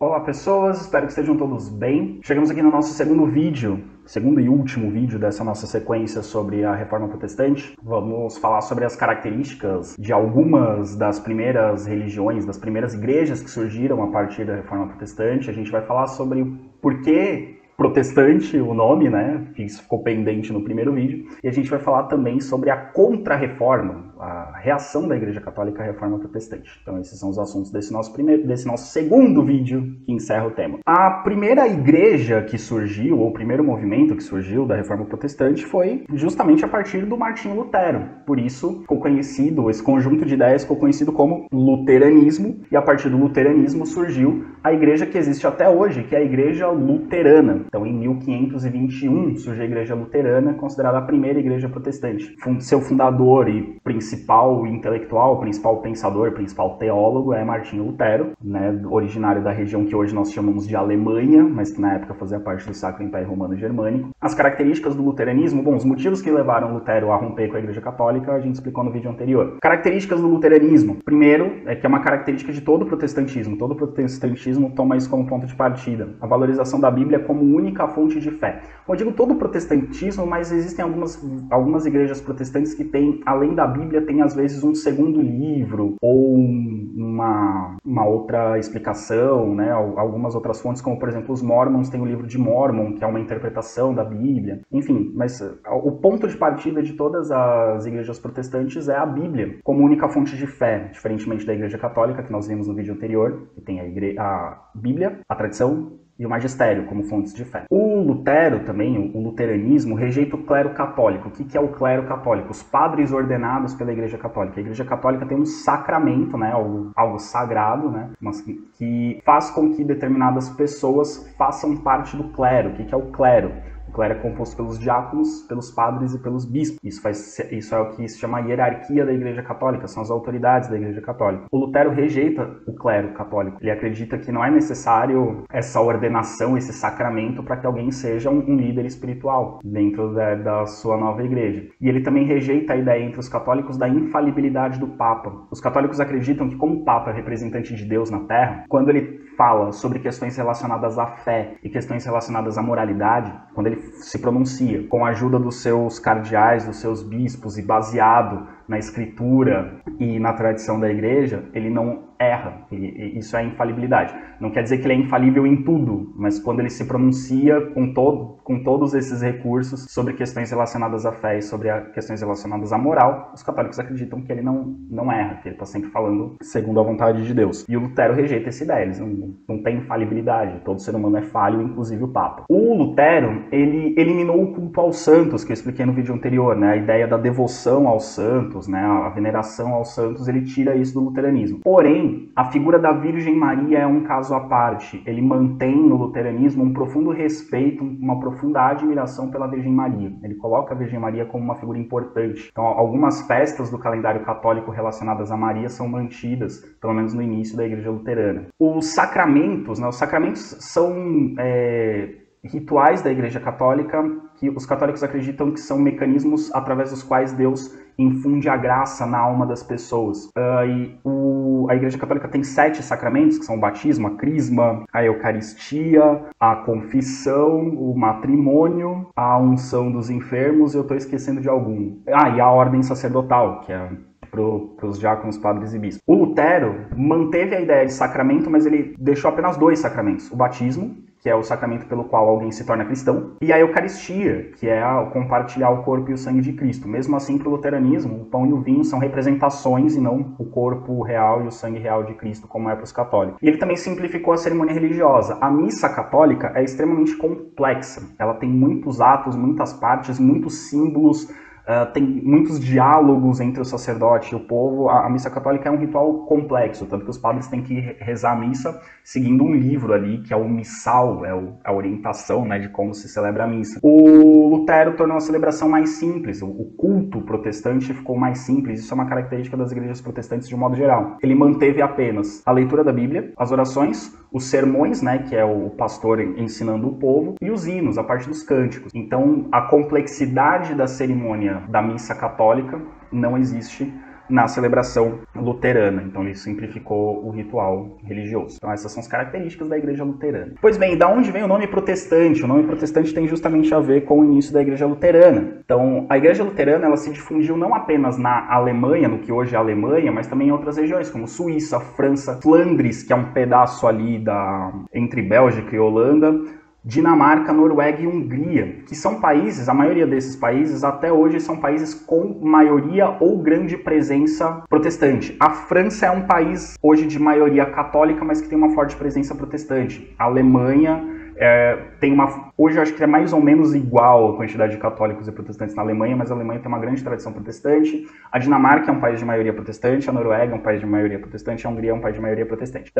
Olá pessoas, espero que estejam todos bem. Chegamos aqui no nosso segundo e último vídeo dessa nossa sequência sobre a Reforma Protestante. Vamos falar sobre as características de algumas das primeiras religiões, das primeiras igrejas que surgiram a partir da Reforma Protestante. A gente vai falar sobre por que protestante, o nome, né? Isso ficou pendente no primeiro vídeo. E a gente vai falar também sobre a Contra-Reforma, a reação da Igreja Católica à Reforma Protestante. Então esses são os assuntos desse nosso segundo vídeo que encerra o tema. A primeira igreja que surgiu, ou o primeiro movimento que surgiu da Reforma Protestante foi justamente a partir do Martinho Lutero. Por isso ficou conhecido, esse conjunto de ideias ficou conhecido como luteranismo, e a partir do luteranismo surgiu a igreja que existe até hoje, que é a Igreja Luterana. Então, em 1521, surge a Igreja Luterana, considerada a primeira igreja protestante. Seu fundador e principal intelectual, principal pensador, principal teólogo é Martinho Lutero, né, originário da região que hoje nós chamamos de Alemanha, mas que na época fazia parte do Sacro Império Romano Germânico. As características do luteranismo, bom, os motivos que levaram Lutero a romper com a Igreja Católica, a gente explicou no vídeo anterior. Características do luteranismo. Primeiro, é que é uma característica de todo o protestantismo. Todo o protestantismo toma isso como ponto de partida. A valorização da Bíblia como única fonte de fé. Bom, eu digo todo o protestantismo, mas existem algumas igrejas protestantes que têm, além da Bíblia, tem às vezes um segundo livro ou uma outra explicação, né? Algumas outras fontes, como por exemplo os Mormons têm o livro de Mormon, que é uma interpretação da Bíblia. Enfim, mas o ponto de partida de todas as igrejas protestantes é a Bíblia como única fonte de fé, diferentemente da Igreja Católica, que nós vimos no vídeo anterior, que tem a Bíblia, a tradição e o magistério como fontes de fé. O Lutero também, o luteranismo, rejeita o clero católico. O que é o clero católico? Os padres ordenados pela Igreja Católica. A Igreja Católica tem um sacramento, né, algo sagrado, né, mas que faz com que determinadas pessoas façam parte do clero. O que é o clero? O clero é composto pelos diáconos, pelos padres e pelos bispos. Isso é o que se chama a hierarquia da Igreja Católica, são as autoridades da Igreja Católica. O Lutero rejeita o clero católico. Ele acredita que não é necessário essa ordenação, esse sacramento, para que alguém seja um líder espiritual dentro da sua nova igreja. E ele também rejeita a ideia entre os católicos da infalibilidade do Papa. Os católicos acreditam que, como o Papa é representante de Deus na Terra, quando ele fala sobre questões relacionadas à fé e questões relacionadas à moralidade, quando ele se pronuncia com a ajuda dos seus cardeais, dos seus bispos e baseado na escritura e na tradição da igreja, ele não erra. Isso é infalibilidade. Não quer dizer que ele é infalível em tudo, mas quando ele se pronuncia com todos esses recursos sobre questões relacionadas à fé e sobre questões relacionadas à moral, os católicos acreditam que ele não erra, que ele está sempre falando segundo a vontade de Deus. E o Lutero rejeita essa ideia, eles não tem infalibilidade, todo ser humano é falho, inclusive o Papa. O Lutero, ele eliminou o culto aos santos, que eu expliquei no vídeo anterior, né? A ideia da devoção aos santos, né? A veneração aos santos, ele tira isso do luteranismo. Porém, a figura da Virgem Maria é um caso à parte. Ele mantém no luteranismo um profundo respeito, uma profunda admiração pela Virgem Maria. Ele coloca a Virgem Maria como uma figura importante. Então, algumas festas do calendário católico relacionadas a Maria são mantidas, pelo menos no início da Igreja Luterana. Os sacramentos, né? Os sacramentos são rituais da Igreja Católica que os católicos acreditam que são mecanismos através dos quais Deus infunde a graça na alma das pessoas. A Igreja Católica tem 7 sacramentos, que são o batismo, a crisma, a eucaristia, a confissão, o matrimônio, a unção dos enfermos, eu estou esquecendo de algum. E a ordem sacerdotal, que é para os diáconos, padres e bispos. O Lutero manteve a ideia de sacramento, mas ele deixou apenas 2 sacramentos. O batismo, que é o sacramento pelo qual alguém se torna cristão, e a Eucaristia, que é compartilhar o corpo e o sangue de Cristo. Mesmo assim, para o luteranismo, o pão e o vinho são representações e não o corpo real e o sangue real de Cristo, como é para os católicos. E ele também simplificou a cerimônia religiosa. A missa católica é extremamente complexa. Ela tem muitos atos, muitas partes, muitos símbolos, tem muitos diálogos entre o sacerdote e o povo. A missa católica é um ritual complexo, tanto que os padres têm que rezar a missa seguindo um livro ali, que é o missal, a orientação, né, de como se celebra a missa. O Lutero tornou a celebração mais simples, o culto protestante ficou mais simples, isso é uma característica das igrejas protestantes de um modo geral. Ele manteve apenas a leitura da Bíblia, as orações, os sermões, né, que é o pastor ensinando o povo, e os hinos, a parte dos cânticos. Então, a complexidade da cerimônia da missa católica não existe na celebração luterana. Então ele simplificou o ritual religioso. Então essas são as características da igreja luterana. Pois bem, da onde vem o nome protestante? O nome protestante tem justamente a ver com o início da igreja luterana. Então a igreja luterana ela se difundiu não apenas na Alemanha, no que hoje é a Alemanha, mas também em outras regiões, como Suíça, França, Flandres, que é um pedaço ali entre Bélgica e Holanda, Dinamarca, Noruega e Hungria, que são países, a maioria desses países até hoje são países com maioria ou grande presença protestante. A França é um país hoje de maioria católica, mas que tem uma forte presença protestante. A Alemanha hoje eu acho que é mais ou menos igual a quantidade de católicos e protestantes na Alemanha, mas a Alemanha tem uma grande tradição protestante. A Dinamarca é um país de maioria protestante, a Noruega é um país de maioria protestante, a Hungria é um país de maioria protestante.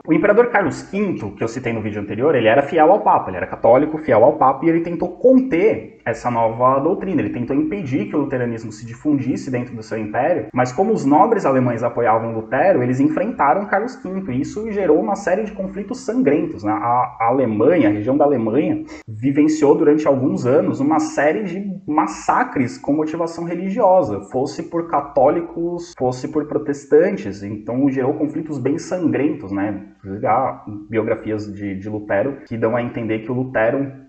O imperador Carlos V, que eu citei no vídeo anterior, ele era fiel ao Papa, ele era católico, fiel ao Papa, e ele tentou conter essa nova doutrina, ele tentou impedir que o luteranismo se difundisse dentro do seu império, mas como os nobres alemães apoiavam Lutero, eles enfrentaram Carlos V, e isso gerou uma série de conflitos sangrentos, né? A Alemanha, a região da Alemanha, vivenciou durante alguns anos uma série de massacres com motivação religiosa, fosse por católicos, fosse por protestantes, então gerou conflitos bem sangrentos, né? Há biografias de Lutero que dão a entender que o Lutero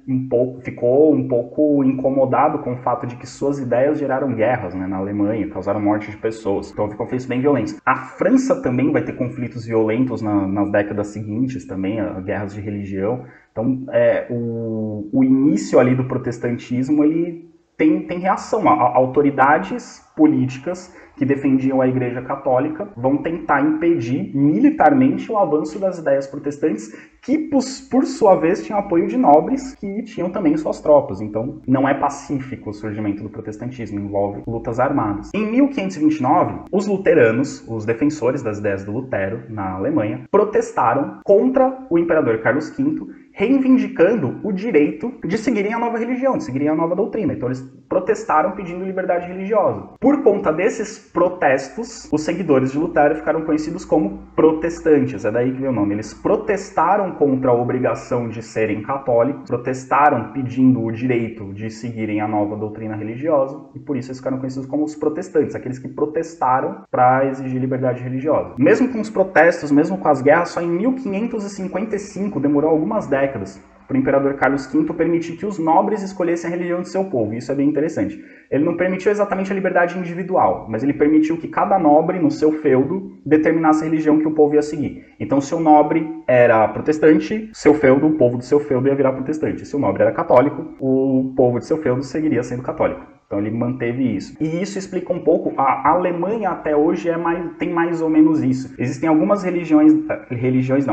ficou um pouco incomodado com o fato de que suas ideias geraram guerras, né, na Alemanha, causaram morte de pessoas. Então houve conflitos bem violentos. A França também vai ter conflitos violentos nas décadas seguintes também, guerras de religião. Então o início ali do protestantismo ele tem reação. Autoridades políticas que defendiam a Igreja Católica vão tentar impedir militarmente o avanço das ideias protestantes, que por sua vez tinham apoio de nobres que tinham também suas tropas. Então não é pacífico o surgimento do protestantismo, envolve lutas armadas. Em 1529, os luteranos, os defensores das ideias do Lutero na Alemanha, protestaram contra o imperador Carlos V, reivindicando o direito de seguirem a nova religião, de seguirem a nova doutrina. Então eles protestaram pedindo liberdade religiosa. Por conta desses protestos, os seguidores de Lutero ficaram conhecidos como protestantes. É daí que vem o nome. Eles protestaram contra a obrigação de serem católicos, protestaram pedindo o direito de seguirem a nova doutrina religiosa, e por isso eles ficaram conhecidos como os protestantes, aqueles que protestaram para exigir liberdade religiosa. Mesmo com os protestos, mesmo com as guerras, só em 1555, demorou algumas décadas, para o imperador Carlos V permitir que os nobres escolhessem a religião de seu povo. Isso é bem interessante. Ele não permitiu exatamente a liberdade individual, mas ele permitiu que cada nobre, no seu feudo, determinasse a religião que o povo ia seguir. Então, se o nobre era protestante, seu feudo, o povo do seu feudo ia virar protestante. Se o nobre era católico, o povo de seu feudo seguiria sendo católico. Então ele manteve isso. E isso explica um pouco, a Alemanha até hoje tem mais ou menos isso. Existem algumas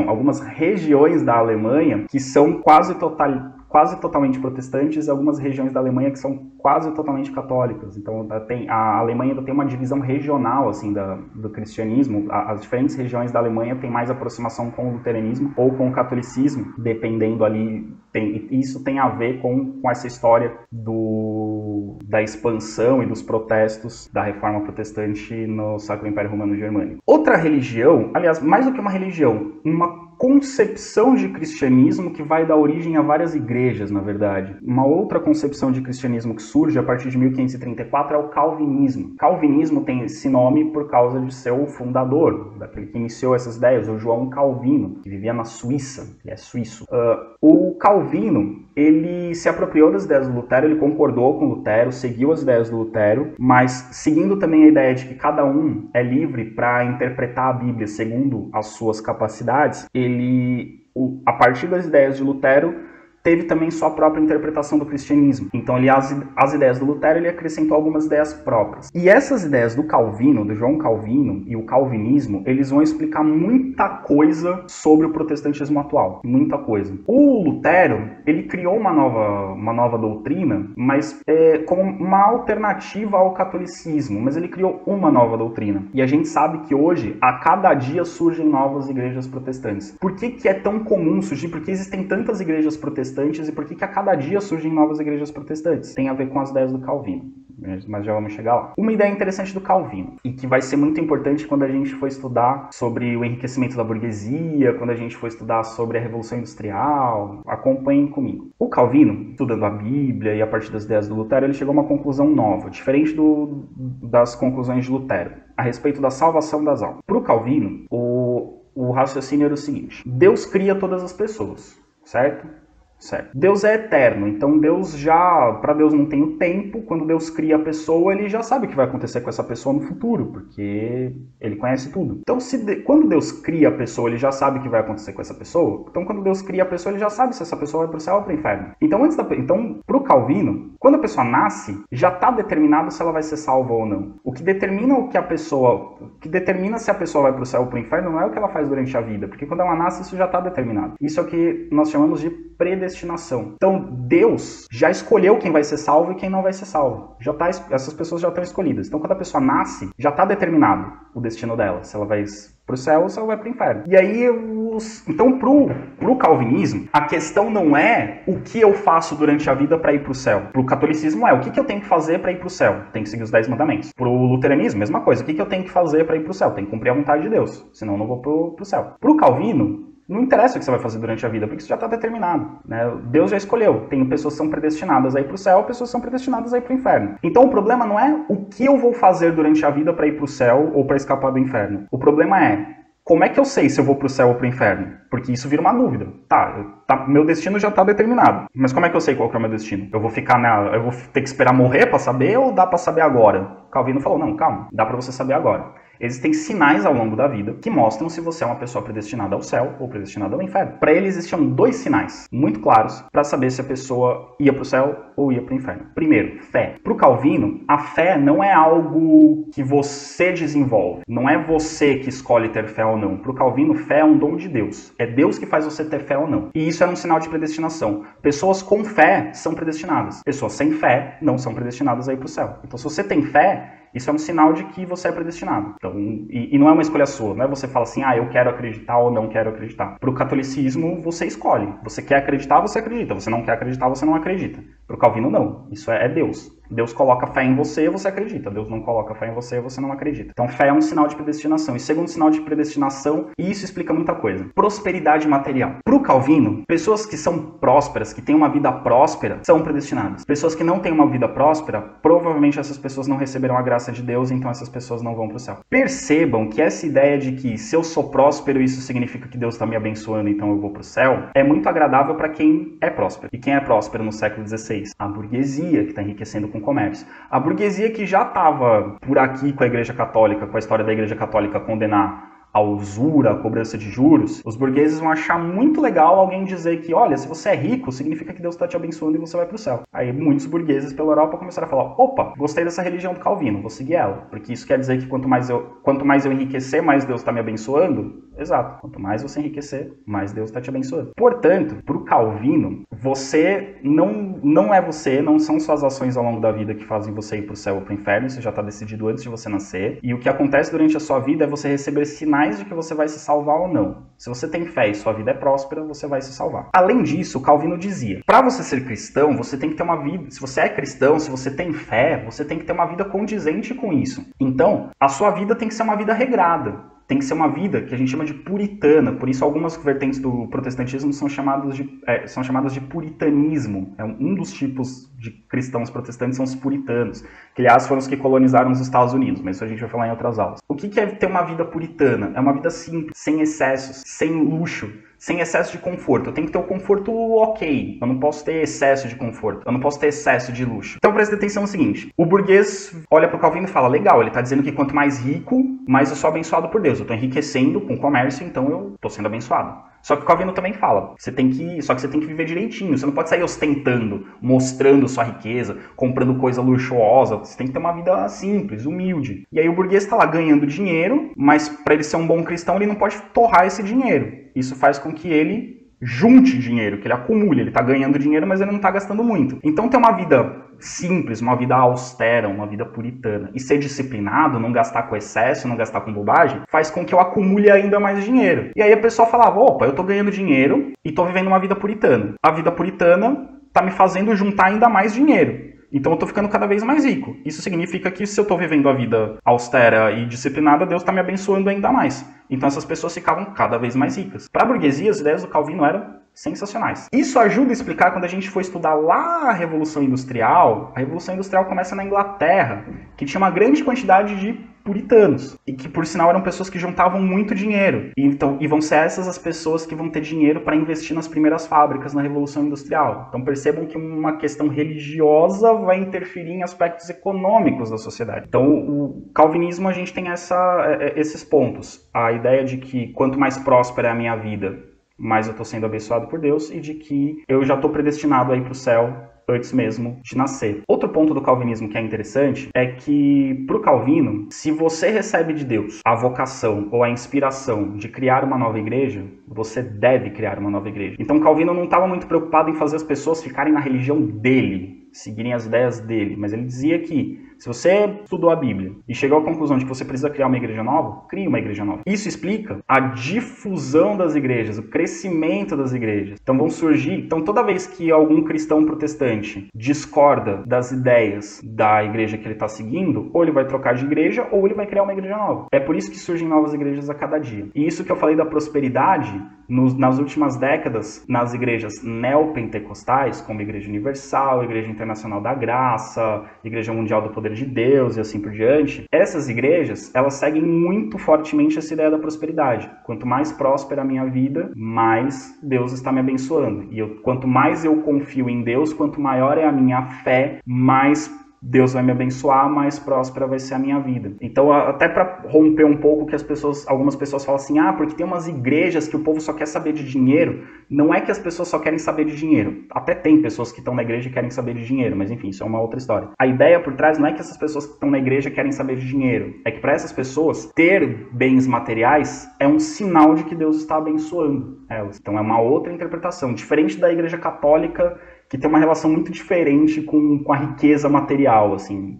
algumas regiões da Alemanha que são quase totalmente protestantes, e algumas regiões da Alemanha que são quase totalmente católicas. Então a Alemanha ainda tem uma divisão regional assim, do cristianismo. As diferentes regiões da Alemanha têm mais aproximação com o luteranismo ou com o catolicismo, dependendo ali. Isso tem a ver com essa história da expansão e dos protestos da reforma protestante no Sacro Império Romano Germânico. Outra religião, aliás, mais do que uma religião, uma concepção de cristianismo que vai dar origem a várias igrejas, na verdade. Uma outra concepção de cristianismo que surge a partir de 1534 é o calvinismo. Calvinismo tem esse nome por causa de seu fundador, daquele que iniciou essas ideias, o João Calvino, que vivia na Suíça, ele é suíço. O Calvino, ele se apropriou das ideias do Lutero, ele concordou com Lutero, seguiu as ideias do Lutero, mas seguindo também a ideia de que cada um é livre para interpretar a Bíblia segundo as suas capacidades, a partir das ideias de Lutero, teve também sua própria interpretação do cristianismo. Então, as ideias do Lutero, ele acrescentou algumas ideias próprias. E essas ideias do Calvino, do João Calvino, e o calvinismo, eles vão explicar muita coisa sobre o protestantismo atual. Muita coisa. O Lutero, ele criou uma nova doutrina, mas como uma alternativa ao catolicismo. Mas ele criou uma nova doutrina. E a gente sabe que hoje, a cada dia, surgem novas igrejas protestantes. Por que é tão comum surgir? Por que existem tantas igrejas protestantes? E por que a cada dia surgem novas igrejas protestantes? Tem a ver com as ideias do Calvino, mas já vamos chegar lá. Uma ideia interessante do Calvino, e que vai ser muito importante quando a gente for estudar sobre o enriquecimento da burguesia, quando a gente for estudar sobre a Revolução Industrial, acompanhem comigo. O Calvino, estudando a Bíblia e a partir das ideias do Lutero, ele chegou a uma conclusão nova, diferente das conclusões de Lutero. a respeito da salvação das almas. Para o Calvino, o raciocínio era o seguinte: Deus cria todas as pessoas, certo? Certo. Deus é eterno, então para Deus não tem o tempo. Quando Deus cria a pessoa, ele já sabe o que vai acontecer com essa pessoa no futuro, porque ele conhece tudo. Então, quando Deus cria a pessoa, ele já sabe o que vai acontecer com essa pessoa. Então, quando Deus cria a pessoa, ele já sabe se essa pessoa vai para o céu ou para o inferno. Então, para o Calvino, quando a pessoa nasce, já está determinado se ela vai ser salva ou não. O que determina se a pessoa vai para o céu ou para o inferno não é o que ela faz durante a vida, porque quando ela nasce, isso já está determinado. Isso é o que nós chamamos de predestinação. Então, Deus já escolheu quem vai ser salvo e quem não vai ser salvo. Essas pessoas já estão escolhidas. Então, quando a pessoa nasce, já está determinado o destino dela, se ela vai para o céu ou se ela vai para o inferno. E aí, então, pro calvinismo, a questão não é o que eu faço durante a vida para ir para o céu. Pro catolicismo é o que eu tenho que fazer para ir para o céu. Tem que seguir os 10 mandamentos. Pro luteranismo, mesma coisa. O que eu tenho que fazer para ir para o céu? Tem que cumprir a vontade de Deus, senão eu não vou pro céu. Pro Calvino, não interessa o que você vai fazer durante a vida, porque isso já está determinado, né? Deus já escolheu. Tem pessoas que são predestinadas a ir para o céu, pessoas que são predestinadas a ir para o inferno. Então o problema não é o que eu vou fazer durante a vida para ir para o céu ou para escapar do inferno. O problema é como é que eu sei se eu vou para o céu ou para o inferno? Porque isso vira uma dúvida. Meu destino já está determinado. Mas como é que eu sei qual que é o meu destino? Eu vou ter que esperar morrer para saber ou dá para saber agora? Calvino falou, não, calma, dá para você saber agora. Existem sinais ao longo da vida que mostram se você é uma pessoa predestinada ao céu ou predestinada ao inferno. Para ele existiam 2 sinais muito claros para saber se a pessoa ia para o céu ou ia para o inferno. Primeiro, fé. Para o Calvino, a fé não é algo que você desenvolve. Não é você que escolhe ter fé ou não. Para o Calvino, fé é um dom de Deus. É Deus que faz você ter fé ou não. E isso é um sinal de predestinação. Pessoas com fé são predestinadas. Pessoas sem fé não são predestinadas a ir para o céu. Então, se você tem fé, isso é um sinal de que você é predestinado. Então, e não é uma escolha sua, não é você fala assim, eu quero acreditar ou não quero acreditar. Para o catolicismo, você escolhe. Você quer acreditar, você acredita. Você não quer acreditar, você não acredita. Para o Calvino, não. Isso é Deus. Deus coloca fé em você, você acredita. Deus não coloca fé em você, você não acredita. Então, fé é um sinal de predestinação. E segundo sinal de predestinação, e isso explica muita coisa, prosperidade material. Para o Calvino, pessoas que são prósperas, que têm uma vida próspera, são predestinadas. Pessoas que não têm uma vida próspera, provavelmente essas pessoas não receberão a graça de Deus, então essas pessoas não vão para o céu. Percebam que essa ideia de que se eu sou próspero, isso significa que Deus está me abençoando, então eu vou para o céu, é muito agradável para quem é próspero. E quem é próspero no século XVI? A burguesia, que está enriquecendo com comércio. A burguesia que já estava por aqui com a Igreja Católica, com a história da Igreja Católica condenar a usura, a cobrança de juros, os burgueses vão achar muito legal alguém dizer que, olha, se você é rico, significa que Deus está te abençoando e você vai para o céu. Aí muitos burgueses pela Europa começaram a falar, opa, gostei dessa religião do Calvino, vou seguir ela. Porque isso quer dizer que quanto mais eu enriquecer, mais Deus está me abençoando? Exato. Quanto mais você enriquecer, mais Deus está te abençoando. Portanto, para o Calvino, você não são suas ações ao longo da vida que fazem você ir para o céu ou para o inferno, isso já está decidido antes de você nascer. E o que acontece durante a sua vida é você receber sinais de que você vai se salvar ou não. Se você tem fé e sua vida é próspera, você vai se salvar. Além disso, Calvino dizia, para você ser cristão, você tem que ter uma vida, se você é cristão, se você tem fé, você tem que ter uma vida condizente com isso. Então, a sua vida tem que ser uma vida regrada. Tem que ser uma vida que a gente chama de puritana. Por isso, algumas vertentes do protestantismo são chamadas de puritanismo. Um dos tipos de cristãos protestantes são os puritanos, que, aliás, foram os que colonizaram os Estados Unidos, mas isso a gente vai falar em outras aulas. O que é ter uma vida puritana? É uma vida simples, sem excessos, sem luxo, sem excesso de conforto. Eu tenho que ter o conforto ok. Eu não posso ter excesso de conforto. Eu não posso ter excesso de luxo. Então presta atenção no seguinte. O burguês olha para o Calvino e fala, legal, ele está dizendo que quanto mais rico, mais eu sou abençoado por Deus. Eu estou enriquecendo com o comércio, então eu estou sendo abençoado. Só que o Calvino também fala, só que você tem que viver direitinho. Você não pode sair ostentando, mostrando sua riqueza, comprando coisa luxuosa. Você tem que ter uma vida simples, humilde. E aí o burguês está lá ganhando dinheiro, mas para ele ser um bom cristão, ele não pode torrar esse dinheiro. Isso faz com que ele junte dinheiro, que ele acumule. Ele está ganhando dinheiro, mas ele não está gastando muito. Então ter uma vida simples, uma vida austera, uma vida puritana, e ser disciplinado, não gastar com excesso, não gastar com bobagem, faz com que eu acumule ainda mais dinheiro. E aí a pessoa falava, opa, eu tô ganhando dinheiro e tô vivendo uma vida puritana. A vida puritana tá me fazendo juntar ainda mais dinheiro. Então eu tô ficando cada vez mais rico. Isso significa que se eu tô vivendo a vida austera e disciplinada, Deus tá me abençoando ainda mais. Então essas pessoas ficavam cada vez mais ricas. Para a burguesia, as ideias do Calvino eram sensacionais. Isso ajuda a explicar quando a gente for estudar lá a Revolução Industrial. A Revolução Industrial começa na Inglaterra, que tinha uma grande quantidade de puritanos, e que por sinal eram pessoas que juntavam muito dinheiro, e vão ser essas as pessoas que vão ter dinheiro para investir nas primeiras fábricas na Revolução Industrial. Então percebam que uma questão religiosa vai interferir em aspectos econômicos da sociedade. Então o calvinismo, a gente tem esses pontos, a ideia de que quanto mais próspera é a minha vida, mais eu estou sendo abençoado por Deus, e de que eu já estou predestinado a ir para o céu antes mesmo de nascer. Outro ponto do calvinismo que é interessante é que, para o Calvino, se você recebe de Deus a vocação ou a inspiração de criar uma nova igreja, você deve criar uma nova igreja. Então Calvino não estava muito preocupado em fazer as pessoas ficarem na religião dele, seguirem as ideias dele, mas ele dizia que se você estudou a Bíblia e chegou à conclusão de que você precisa criar uma igreja nova, crie uma igreja nova. Isso explica a difusão das igrejas, o crescimento das igrejas. Então vão surgir, então toda vez que algum cristão protestante discorda das ideias da igreja que ele está seguindo, ou ele vai trocar de igreja ou ele vai criar uma igreja nova. É por isso que surgem novas igrejas a cada dia. E isso que eu falei da prosperidade, nas últimas décadas, nas igrejas neopentecostais, como a Igreja Universal, a Igreja Internacional da Graça, Igreja Mundial do Poder de Deus e assim por diante, essas igrejas, elas seguem muito fortemente essa ideia da prosperidade. Quanto mais próspera a minha vida, mais Deus está me abençoando. E quanto mais eu confio em Deus, quanto maior é a minha fé, mais Deus vai me abençoar, mais próspera vai ser a minha vida. Então, até para romper um pouco que algumas pessoas falam assim, porque tem umas igrejas que o povo só quer saber de dinheiro. Não é que as pessoas só querem saber de dinheiro. Até tem pessoas que estão na igreja e querem saber de dinheiro, mas enfim, isso é uma outra história. A ideia por trás não é que essas pessoas que estão na igreja querem saber de dinheiro. É que para essas pessoas, ter bens materiais é um sinal de que Deus está abençoando elas. Então é uma outra interpretação, diferente da igreja católica, que tem uma relação muito diferente com a riqueza material, assim.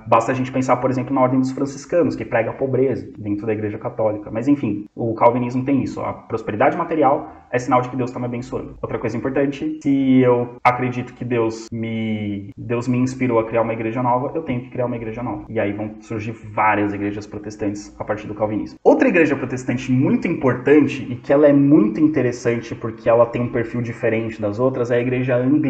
Basta a gente pensar, por exemplo, na Ordem dos Franciscanos, que prega a pobreza dentro da Igreja Católica. Mas, enfim, o calvinismo tem isso. A prosperidade material é sinal de que Deus está me abençoando. Outra coisa importante, se eu acredito que Deus me inspirou a criar uma igreja nova, eu tenho que criar uma igreja nova. E aí vão surgir várias igrejas protestantes a partir do calvinismo. Outra igreja protestante muito importante, e que ela é muito interessante porque ela tem um perfil diferente das outras, é a igreja anglicana,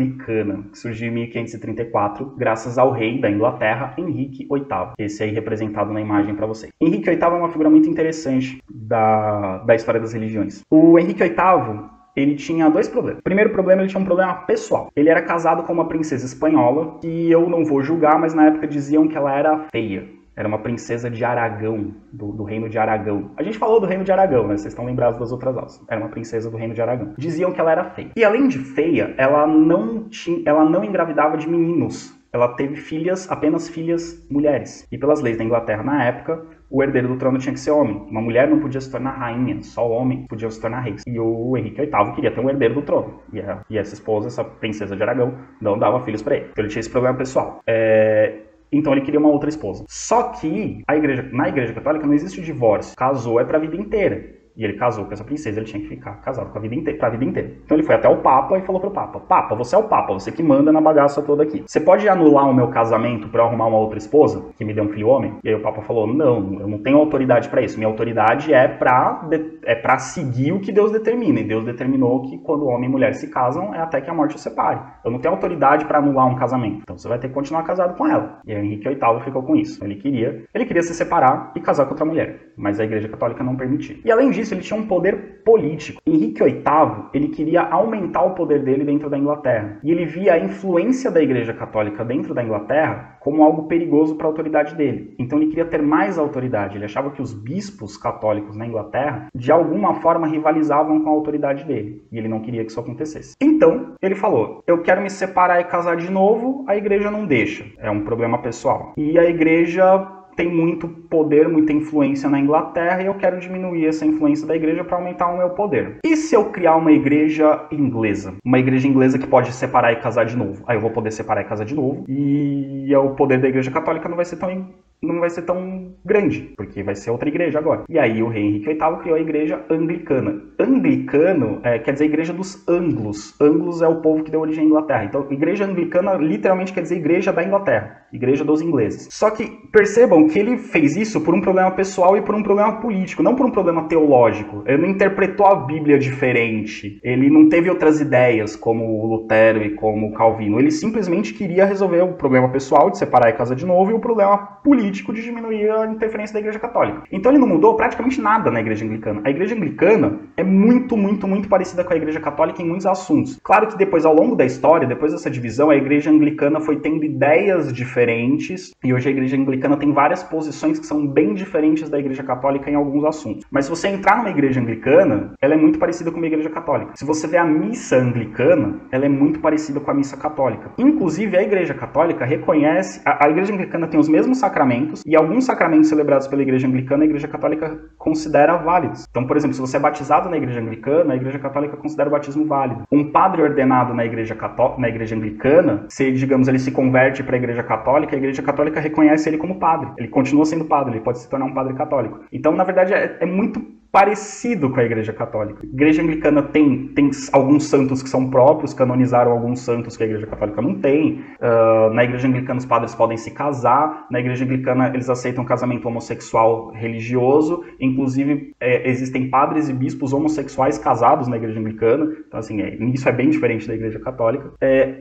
que surgiu em 1534, graças ao rei da Inglaterra, Henrique VIII. Esse aí representado na imagem para você. Henrique VIII é uma figura muito interessante da história das religiões. O Henrique VIII, ele tinha dois problemas. O primeiro problema, ele tinha um problema pessoal. Ele era casado com uma princesa espanhola, que eu não vou julgar, mas na época diziam que ela era feia. Era uma princesa de Aragão, do reino de Aragão. A gente falou do reino de Aragão, né? Vocês estão lembrados das outras aulas. Era uma princesa do reino de Aragão. Diziam que ela era feia. E além de feia, ela não engravidava de meninos. Ela teve apenas filhas mulheres. E pelas leis da Inglaterra na época, o herdeiro do trono tinha que ser homem. Uma mulher não podia se tornar rainha, só homem podia se tornar rei. E o Henrique VIII queria ter um herdeiro do trono. E essa esposa, essa princesa de Aragão, não dava filhos para ele. Então ele tinha esse problema pessoal. Então ele queria uma outra esposa. Só que na igreja católica não existe o divórcio. Casou é pra vida inteira. E ele casou com essa princesa, ele tinha que ficar casado com a vida inteira, pra vida inteira. Então ele foi até o Papa e falou pro Papa: Papa, você é o Papa, você que manda na bagaça toda aqui. Você pode anular o meu casamento pra eu arrumar uma outra esposa que me dê um filho homem? E aí o Papa falou: não, eu não tenho autoridade pra isso. Minha autoridade é pra seguir o que Deus determina. E Deus determinou que quando homem e mulher se casam, é até que a morte os separe. Eu não tenho autoridade pra anular um casamento. Então você vai ter que continuar casado com ela. E aí o Henrique VIII ficou com isso. Ele queria se separar e casar com outra mulher. Mas a Igreja Católica não permitia. E além disso, ele tinha um poder político. Henrique VIII, ele queria aumentar o poder dele dentro da Inglaterra. E ele via a influência da Igreja Católica dentro da Inglaterra como algo perigoso para a autoridade dele. Então ele queria ter mais autoridade. Ele achava que os bispos católicos na Inglaterra, de alguma forma, rivalizavam com a autoridade dele. E ele não queria que isso acontecesse. Então, ele falou: eu quero me separar e casar de novo, a igreja não deixa. É um problema pessoal. E a igreja tem muito poder, muita influência na Inglaterra, e eu quero diminuir essa influência da igreja para aumentar o meu poder. E se eu criar uma igreja inglesa? Uma igreja inglesa que pode separar e casar de novo. Aí eu vou poder separar e casar de novo, e o poder da igreja católica não vai ser tão grande, porque vai ser outra igreja agora. E aí o rei Henrique VIII criou a igreja anglicana. Anglicano quer dizer igreja dos anglos. Anglos é o povo que deu origem à Inglaterra. Então, igreja anglicana literalmente quer dizer igreja da Inglaterra. Igreja dos ingleses. Só que percebam que ele fez isso por um problema pessoal e por um problema político, não por um problema teológico. Ele não interpretou a Bíblia diferente, ele não teve outras ideias como o Lutero e como o Calvino. Ele simplesmente queria resolver o problema pessoal de separar e casar de novo e o problema político de diminuir a interferência da Igreja Católica. Então ele não mudou praticamente nada na Igreja Anglicana. A Igreja Anglicana é muito parecida com a Igreja Católica em muitos assuntos. Claro que depois, ao longo da história, depois dessa divisão, a Igreja Anglicana foi tendo ideias diferentes e hoje a Igreja Anglicana tem várias posições que são bem diferentes da Igreja Católica em alguns assuntos. Mas se você entrar numa Igreja Anglicana, ela é muito parecida com uma Igreja Católica. Se você vê a missa anglicana, ela é muito parecida com a missa católica. Inclusive, a Igreja Católica reconhece... A Igreja Anglicana tem os mesmos sacramentos e alguns sacramentos celebrados pela Igreja Anglicana, a Igreja Católica considera válidos. Então, por exemplo, se você é batizado na Igreja Anglicana, a Igreja Católica considera o batismo válido. Um padre ordenado na Igreja Anglicana, se, digamos, ele se converte para a Igreja Católica reconhece ele como padre. Ele continua sendo padre, ele pode se tornar um padre católico. Então, na verdade, é muito parecido com a Igreja Católica. A Igreja Anglicana tem alguns santos que são próprios, canonizaram alguns santos que a Igreja Católica não tem. Na Igreja Anglicana os padres podem se casar, na Igreja Anglicana eles aceitam casamento homossexual religioso, inclusive existem padres e bispos homossexuais casados na Igreja Anglicana, então assim, isso é bem diferente da Igreja Católica,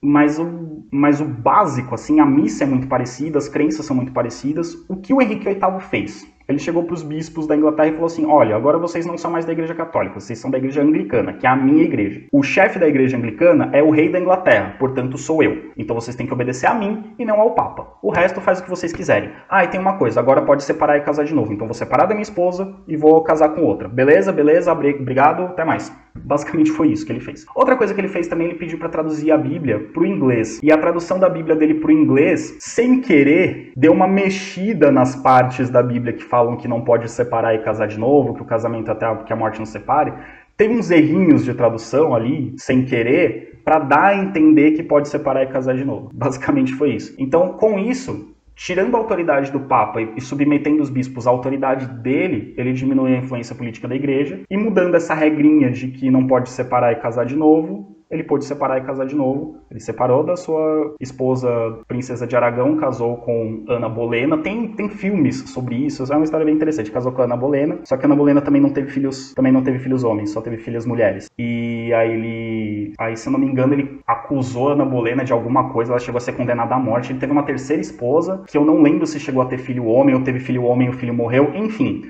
mas o básico, assim, a missa é muito parecida, as crenças são muito parecidas. O que o Henrique VIII fez? Ele chegou para os bispos da Inglaterra e falou assim: olha, agora vocês não são mais da Igreja Católica, vocês são da Igreja Anglicana, que é a minha igreja. O chefe da Igreja Anglicana é o rei da Inglaterra, portanto sou eu. Então vocês têm que obedecer a mim e não ao Papa. O resto faz o que vocês quiserem. Ah, e tem uma coisa, agora pode separar e casar de novo. Então vou separar da minha esposa e vou casar com outra. Beleza, obrigado, até mais. Basicamente foi isso que ele fez. Outra coisa que ele fez também, ele pediu para traduzir a Bíblia para o inglês. E a tradução da Bíblia dele para o inglês, sem querer, deu uma mexida nas partes da Bíblia que falam que não pode separar e casar de novo, que o casamento até que a morte não separe. Tem uns errinhos de tradução ali, sem querer, para dar a entender que pode separar e casar de novo. Basicamente foi isso. Então, com isso, tirando a autoridade do Papa e submetendo os bispos à autoridade dele, ele diminui a influência política da igreja, e mudando essa regrinha de que não pode separar e casar de novo, ele pôde separar e casar de novo. Ele separou da sua esposa, Princesa de Aragão, casou com Ana Bolena. Tem filmes sobre isso, é uma história bem interessante. Casou com a Ana Bolena, só que a Ana Bolena também não teve filhos homens, só teve filhas mulheres. E aí, se eu não me engano, ele acusou a Ana Bolena de alguma coisa, ela chegou a ser condenada à morte. Ele teve uma terceira esposa, que eu não lembro se chegou a ter filho homem, ou teve filho homem e o filho morreu, enfim.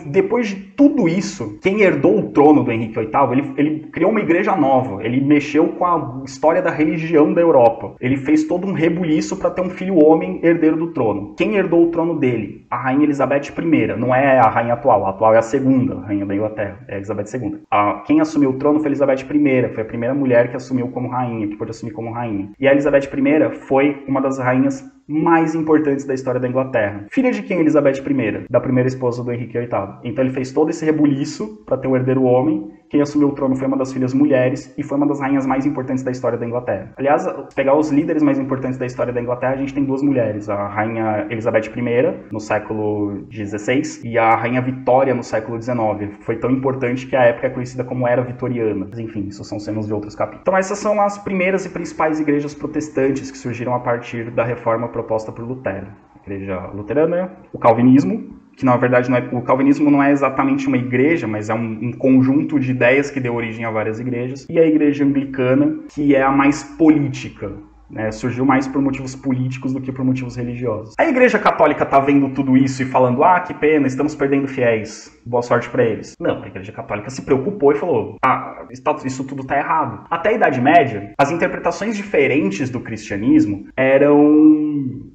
Depois de tudo isso, quem herdou o trono do Henrique VIII, ele criou uma igreja nova, ele mexeu com a história da religião da Europa, ele fez todo um rebuliço para ter um filho homem herdeiro do trono. Quem herdou o trono dele? A rainha Elizabeth I, não é a rainha atual, a atual é a segunda rainha da Inglaterra, é a Elizabeth II. Quem assumiu o trono foi a Elizabeth I, foi a primeira mulher que assumiu como rainha, que pôde assumir como rainha. E a Elizabeth I foi uma das rainhas mais importantes da história da Inglaterra. Filha de quem, Elizabeth I? Da primeira esposa do Henrique VIII. Então ele fez todo esse rebuliço para ter um herdeiro homem. Quem assumiu o trono foi uma das filhas mulheres e foi uma das rainhas mais importantes da história da Inglaterra. Aliás, se pegar os líderes mais importantes da história da Inglaterra, a gente tem duas mulheres. A rainha Elizabeth I, no século XVI, e a rainha Vitória, no século XIX. Foi tão importante que a época é conhecida como Era Vitoriana. Mas, enfim, isso são cenas de outros capítulos. Então essas são as primeiras e principais igrejas protestantes que surgiram a partir da reforma proposta por Lutero. A igreja luterana, o calvinismo, que na verdade o calvinismo não é exatamente uma igreja, mas é um conjunto de ideias que deu origem a várias igrejas, e a igreja anglicana, que é a mais política, né? Surgiu mais por motivos políticos do que por motivos religiosos. A igreja católica tá vendo tudo isso e falando: que pena, estamos perdendo fiéis, boa sorte para eles. Não, a igreja católica se preocupou e falou: isso tudo tá errado. Até a Idade Média, as interpretações diferentes do cristianismo eram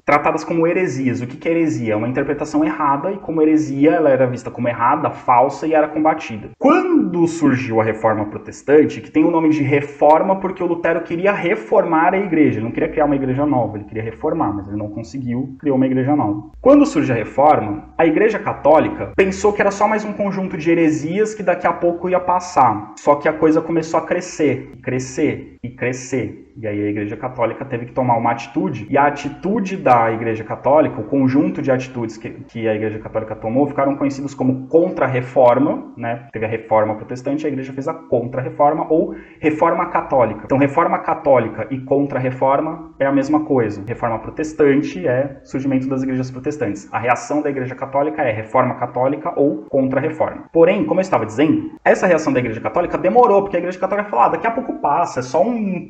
tratadas como heresias. O que é heresia? É uma interpretação errada, e como heresia ela era vista como errada, falsa, e era combatida. Quando surgiu a Reforma Protestante, que tem o nome de Reforma porque o Lutero queria reformar a igreja, ele não queria criar uma igreja nova, ele queria reformar, mas ele não conseguiu, criou uma igreja nova. Quando surge a Reforma, a Igreja Católica pensou que era só mais um conjunto de heresias que daqui a pouco ia passar. Só que a coisa começou a crescer, e crescer. E aí a Igreja Católica teve que tomar uma atitude, e a atitude da da Igreja Católica, o conjunto de atitudes que a Igreja Católica tomou, ficaram conhecidos como Contra-Reforma, né? Teve a Reforma Protestante, a Igreja fez a Contra-Reforma ou Reforma Católica. Então, Reforma Católica e Contra-Reforma é a mesma coisa. Reforma Protestante é surgimento das igrejas protestantes. A reação da Igreja Católica é Reforma Católica ou Contra-Reforma. Porém, como eu estava dizendo, essa reação da Igreja Católica demorou, porque a Igreja Católica falou, daqui a pouco passa, é só um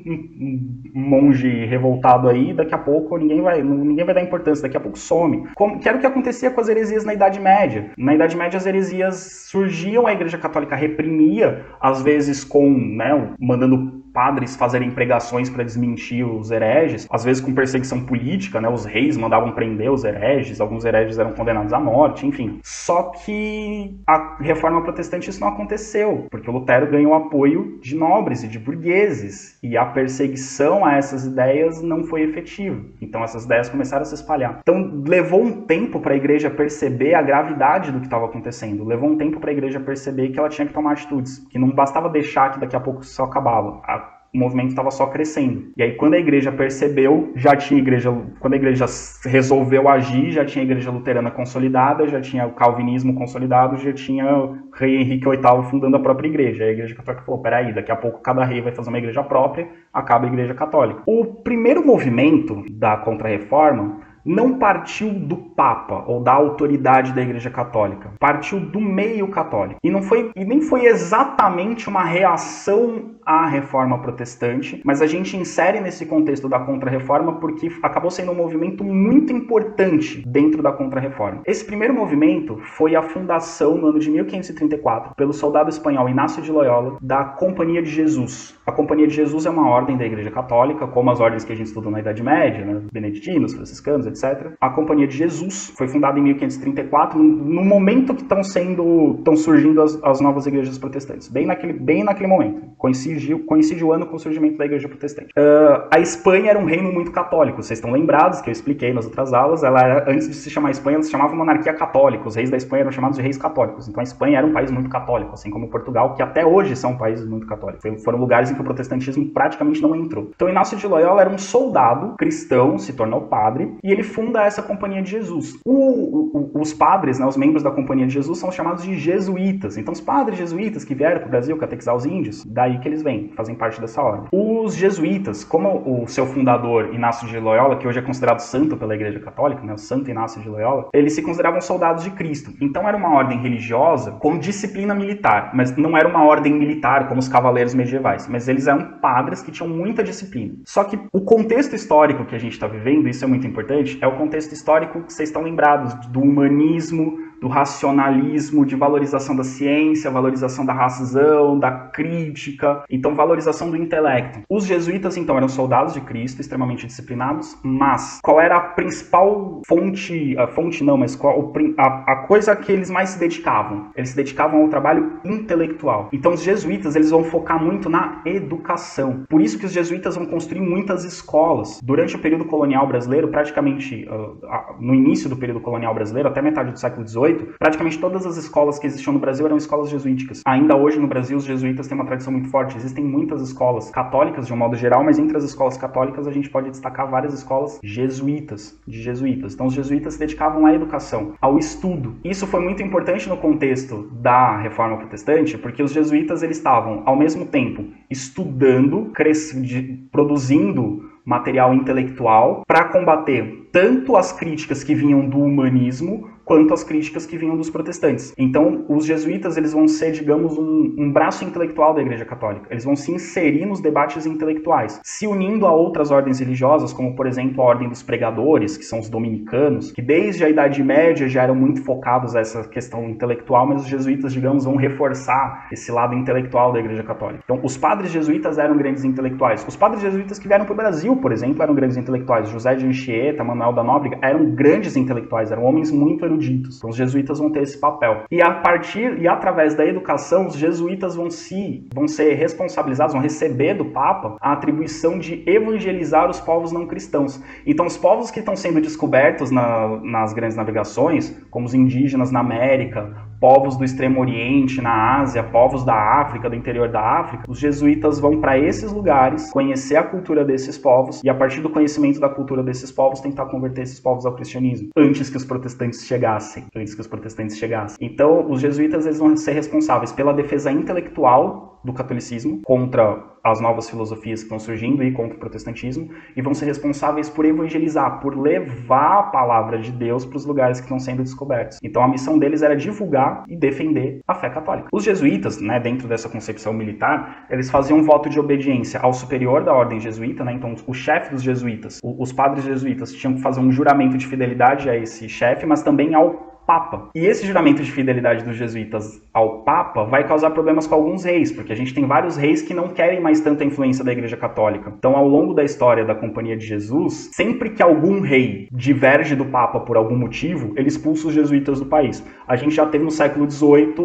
monge revoltado aí, daqui a pouco ninguém vai dar importância, daqui a pouco some. Que era o que acontecia com as heresias na Idade Média. Na Idade Média as heresias surgiam, a Igreja Católica reprimia, às vezes mandando padres fazerem pregações para desmentir os hereges, às vezes com perseguição política, né? Os reis mandavam prender os hereges, alguns hereges eram condenados à morte, enfim. Só que a Reforma Protestante isso não aconteceu, porque o Lutero ganhou apoio de nobres e de burgueses, e a perseguição a essas ideias não foi efetiva. Então essas ideias começaram a se espalhar. Então levou um tempo para a igreja perceber a gravidade do que estava acontecendo, levou um tempo para a igreja perceber que ela tinha que tomar atitudes, que não bastava deixar que daqui a pouco isso acabava. O movimento estava só crescendo. E aí, quando a igreja percebeu, quando a igreja resolveu agir, já tinha a igreja luterana consolidada, já tinha o calvinismo consolidado, já tinha o rei Henrique VIII fundando a própria igreja. Aí a igreja católica falou, peraí, daqui a pouco cada rei vai fazer uma igreja própria, acaba a igreja católica. O primeiro movimento da Contra-Reforma não partiu do Papa ou da autoridade da Igreja Católica, partiu do meio católico. E nem foi exatamente uma reação à Reforma Protestante, mas a gente insere nesse contexto da Contra-Reforma porque acabou sendo um movimento muito importante dentro da Contra-Reforma. Esse primeiro movimento foi a fundação, no ano de 1534, pelo soldado espanhol Inácio de Loyola, da Companhia de Jesus. A Companhia de Jesus é uma ordem da Igreja Católica, como as ordens que a gente estudou na Idade Média, né? Beneditinos, franciscanos, etc. A Companhia de Jesus foi fundada em 1534, no momento que estão surgindo as novas igrejas protestantes, bem naquele momento. Coincide o ano com o surgimento da igreja protestante. A Espanha era um reino muito católico, vocês estão lembrados, que eu expliquei nas outras aulas, antes de se chamar Espanha, ela se chamava monarquia católica, os reis da Espanha eram chamados de reis católicos, então a Espanha era um país muito católico, assim como Portugal, que até hoje são países muito católicos. Foram lugares em que o protestantismo praticamente não entrou. Então Inácio de Loyola era um soldado cristão, se tornou padre, e ele funda essa Companhia de Jesus. Os padres, né, os membros da Companhia de Jesus, são chamados de jesuítas. Então os padres jesuítas que vieram para o Brasil catequizar os índios, daí que eles vêm, fazem parte dessa ordem. Os jesuítas, como o seu fundador Inácio de Loyola, que hoje é considerado santo pela Igreja Católica, né, o Santo Inácio de Loyola, eles se consideravam soldados de Cristo. Então era uma ordem religiosa com disciplina militar, mas não era uma ordem militar como os cavaleiros medievais, mas eles eram padres que tinham muita disciplina. Só que o contexto histórico que a gente está vivendo, isso é muito importante, é o contexto histórico que vocês estão lembrados, do humanismo, do racionalismo, de valorização da ciência, valorização da razão, da crítica, então valorização do intelecto. Os jesuítas, então, eram soldados de Cristo, extremamente disciplinados, mas qual era a principal a coisa que eles mais se dedicavam? Eles se dedicavam ao trabalho intelectual. Então os jesuítas, eles vão focar muito na educação. Por isso que os jesuítas vão construir muitas escolas. Durante o período colonial brasileiro, praticamente no início do período colonial brasileiro, até metade do século XVIII, praticamente todas as escolas que existiam no Brasil eram escolas jesuíticas. Ainda hoje no Brasil os jesuítas têm uma tradição muito forte. Existem muitas escolas católicas de um modo geral, mas entre as escolas católicas a gente pode destacar várias escolas jesuítas, de jesuítas. Então os jesuítas se dedicavam à educação, ao estudo. Isso foi muito importante no contexto da Reforma Protestante, porque os jesuítas eles estavam ao mesmo tempo estudando, produzindo material intelectual para combater tanto as críticas que vinham do humanismo quanto as críticas que vinham dos protestantes. Então, os jesuítas eles vão ser, digamos, um braço intelectual da Igreja Católica. Eles vão se inserir nos debates intelectuais, se unindo a outras ordens religiosas, como, por exemplo, a Ordem dos Pregadores, que são os dominicanos, que desde a Idade Média já eram muito focados a essa questão intelectual, mas os jesuítas, digamos, vão reforçar esse lado intelectual da Igreja Católica. Então, os padres jesuítas eram grandes intelectuais. Os padres jesuítas que vieram para o Brasil, por exemplo, eram grandes intelectuais. José de Anchieta, Manuel da Nóbrega, eram grandes intelectuais, eram homens muito eruditos. Então, os jesuítas vão ter esse papel. E através da educação, os jesuítas vão ser responsabilizados, vão receber do Papa a atribuição de evangelizar os povos não cristãos. Então, os povos que estão sendo descobertos nas grandes navegações, como os indígenas na América, povos do Extremo Oriente, na Ásia, povos da África, do interior da África, os jesuítas vão para esses lugares, conhecer a cultura desses povos e a partir do conhecimento da cultura desses povos tentar converter esses povos ao cristianismo, antes que os protestantes chegassem. Então, os jesuítas eles vão ser responsáveis pela defesa intelectual do catolicismo contra as novas filosofias que estão surgindo e contra o protestantismo, e vão ser responsáveis por evangelizar, por levar a palavra de Deus para os lugares que estão sendo descobertos. Então a missão deles era divulgar e defender a fé católica. Os jesuítas, né, dentro dessa concepção militar, eles faziam um voto de obediência ao superior da ordem jesuíta, né, então o chefe dos jesuítas, os padres jesuítas tinham que fazer um juramento de fidelidade a esse chefe, mas também ao Papa. E esse juramento de fidelidade dos jesuítas ao Papa vai causar problemas com alguns reis, porque a gente tem vários reis que não querem mais tanta influência da Igreja Católica. Então, ao longo da história da Companhia de Jesus, sempre que algum rei diverge do Papa por algum motivo, ele expulsa os jesuítas do país. A gente já teve no século XVIII,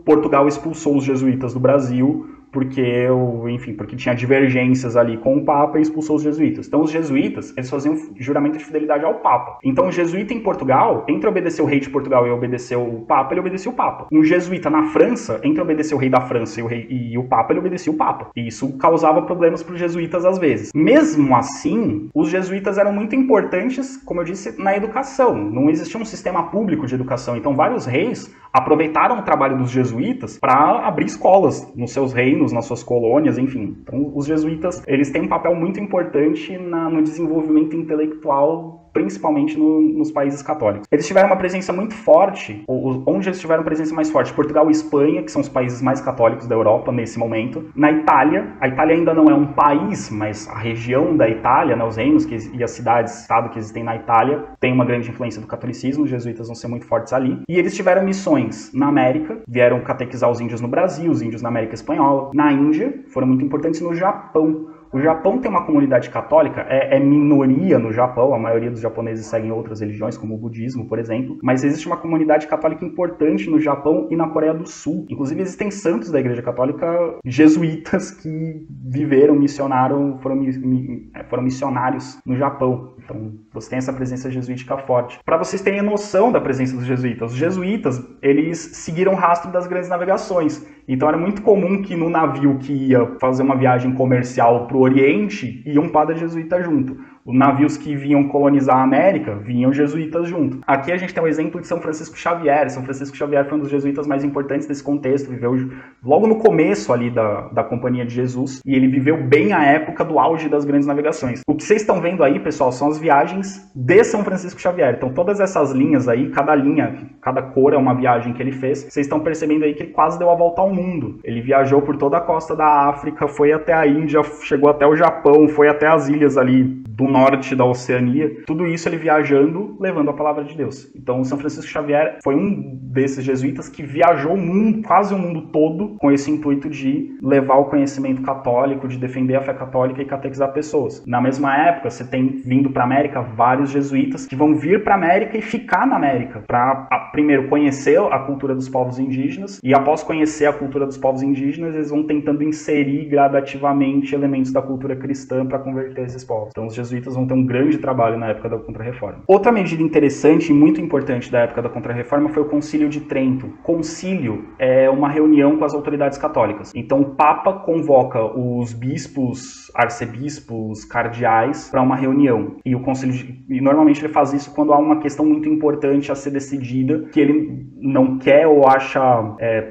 Portugal expulsou os jesuítas do Brasil, porque tinha divergências ali com o Papa e expulsou os jesuítas. Então os jesuítas, eles faziam juramento de fidelidade ao Papa. Então o jesuíta em Portugal, entre obedecer o rei de Portugal e obedecer o Papa, ele obedecia o Papa. Um jesuíta na França, entre obedecer o rei da França e o Papa, ele obedecia o Papa. E isso causava problemas para os jesuítas às vezes. Mesmo assim, os jesuítas eram muito importantes, como eu disse, na educação. Não existia um sistema público de educação. Então vários reis aproveitaram o trabalho dos jesuítas para abrir escolas nos seus reinos, nas suas colônias, enfim. Então, os jesuítas, eles têm um papel muito importante no desenvolvimento intelectual, principalmente nos países católicos. Eles tiveram uma presença muito forte, onde eles tiveram presença mais forte? Portugal e Espanha, que são os países mais católicos da Europa nesse momento. Na Itália, a Itália ainda não é um país, mas a região da Itália, né, os reinos e as cidades-estado que existem na Itália, tem uma grande influência do catolicismo, os jesuítas vão ser muito fortes ali. E eles tiveram missões na América, vieram catequizar os índios no Brasil, os índios na América Espanhola. Na Índia, foram muito importantes no Japão. O Japão tem uma comunidade católica, é minoria no Japão, a maioria dos japoneses seguem outras religiões, como o budismo, por exemplo, mas existe uma comunidade católica importante no Japão e na Coreia do Sul. Inclusive existem santos da Igreja Católica jesuítas que viveram, missionaram, foram missionários no Japão. Então você tem essa presença jesuítica forte. Para vocês terem noção da presença dos jesuítas, os jesuítas, eles seguiram o rastro das grandes navegações. Então era muito comum que no navio que ia fazer uma viagem comercial para o Oriente, ia um padre jesuíta junto. Os navios que vinham colonizar a América, vinham jesuítas junto. Aqui a gente tem o exemplo de São Francisco Xavier. São Francisco Xavier foi um dos jesuítas mais importantes desse contexto, viveu logo no começo ali da Companhia de Jesus, e ele viveu bem a época do auge das grandes navegações. O que vocês estão vendo aí, pessoal, são as viagens de São Francisco Xavier. Então todas essas linhas aí, cada cor é uma viagem que ele fez. Vocês estão percebendo aí que ele quase deu a volta ao mundo. Ele viajou por toda a costa da África, foi até a Índia, chegou até o Japão, foi até as ilhas ali do norte da Oceania, tudo isso ele viajando, levando a palavra de Deus. Então São Francisco Xavier foi um desses jesuítas que viajou o mundo, quase o mundo todo, com esse intuito de levar o conhecimento católico, de defender a fé católica e catequizar pessoas. Na mesma época, você tem vindo para a América vários jesuítas que vão vir para a América e ficar na América, para primeiro conhecer a cultura dos povos indígenas, e após conhecer a cultura dos povos indígenas, eles vão tentando inserir gradativamente elementos da cultura cristã para converter esses povos. Então os jesuítas vão ter um grande trabalho na época da Contra-Reforma. Outra medida interessante e muito importante da época da Contra-Reforma foi o Concílio de Trento. Concílio é uma reunião com as autoridades católicas. Então o Papa convoca os bispos, arcebispos, cardeais para uma reunião. E o concílio e normalmente ele faz isso quando há uma questão muito importante a ser decidida, que ele não quer ou acha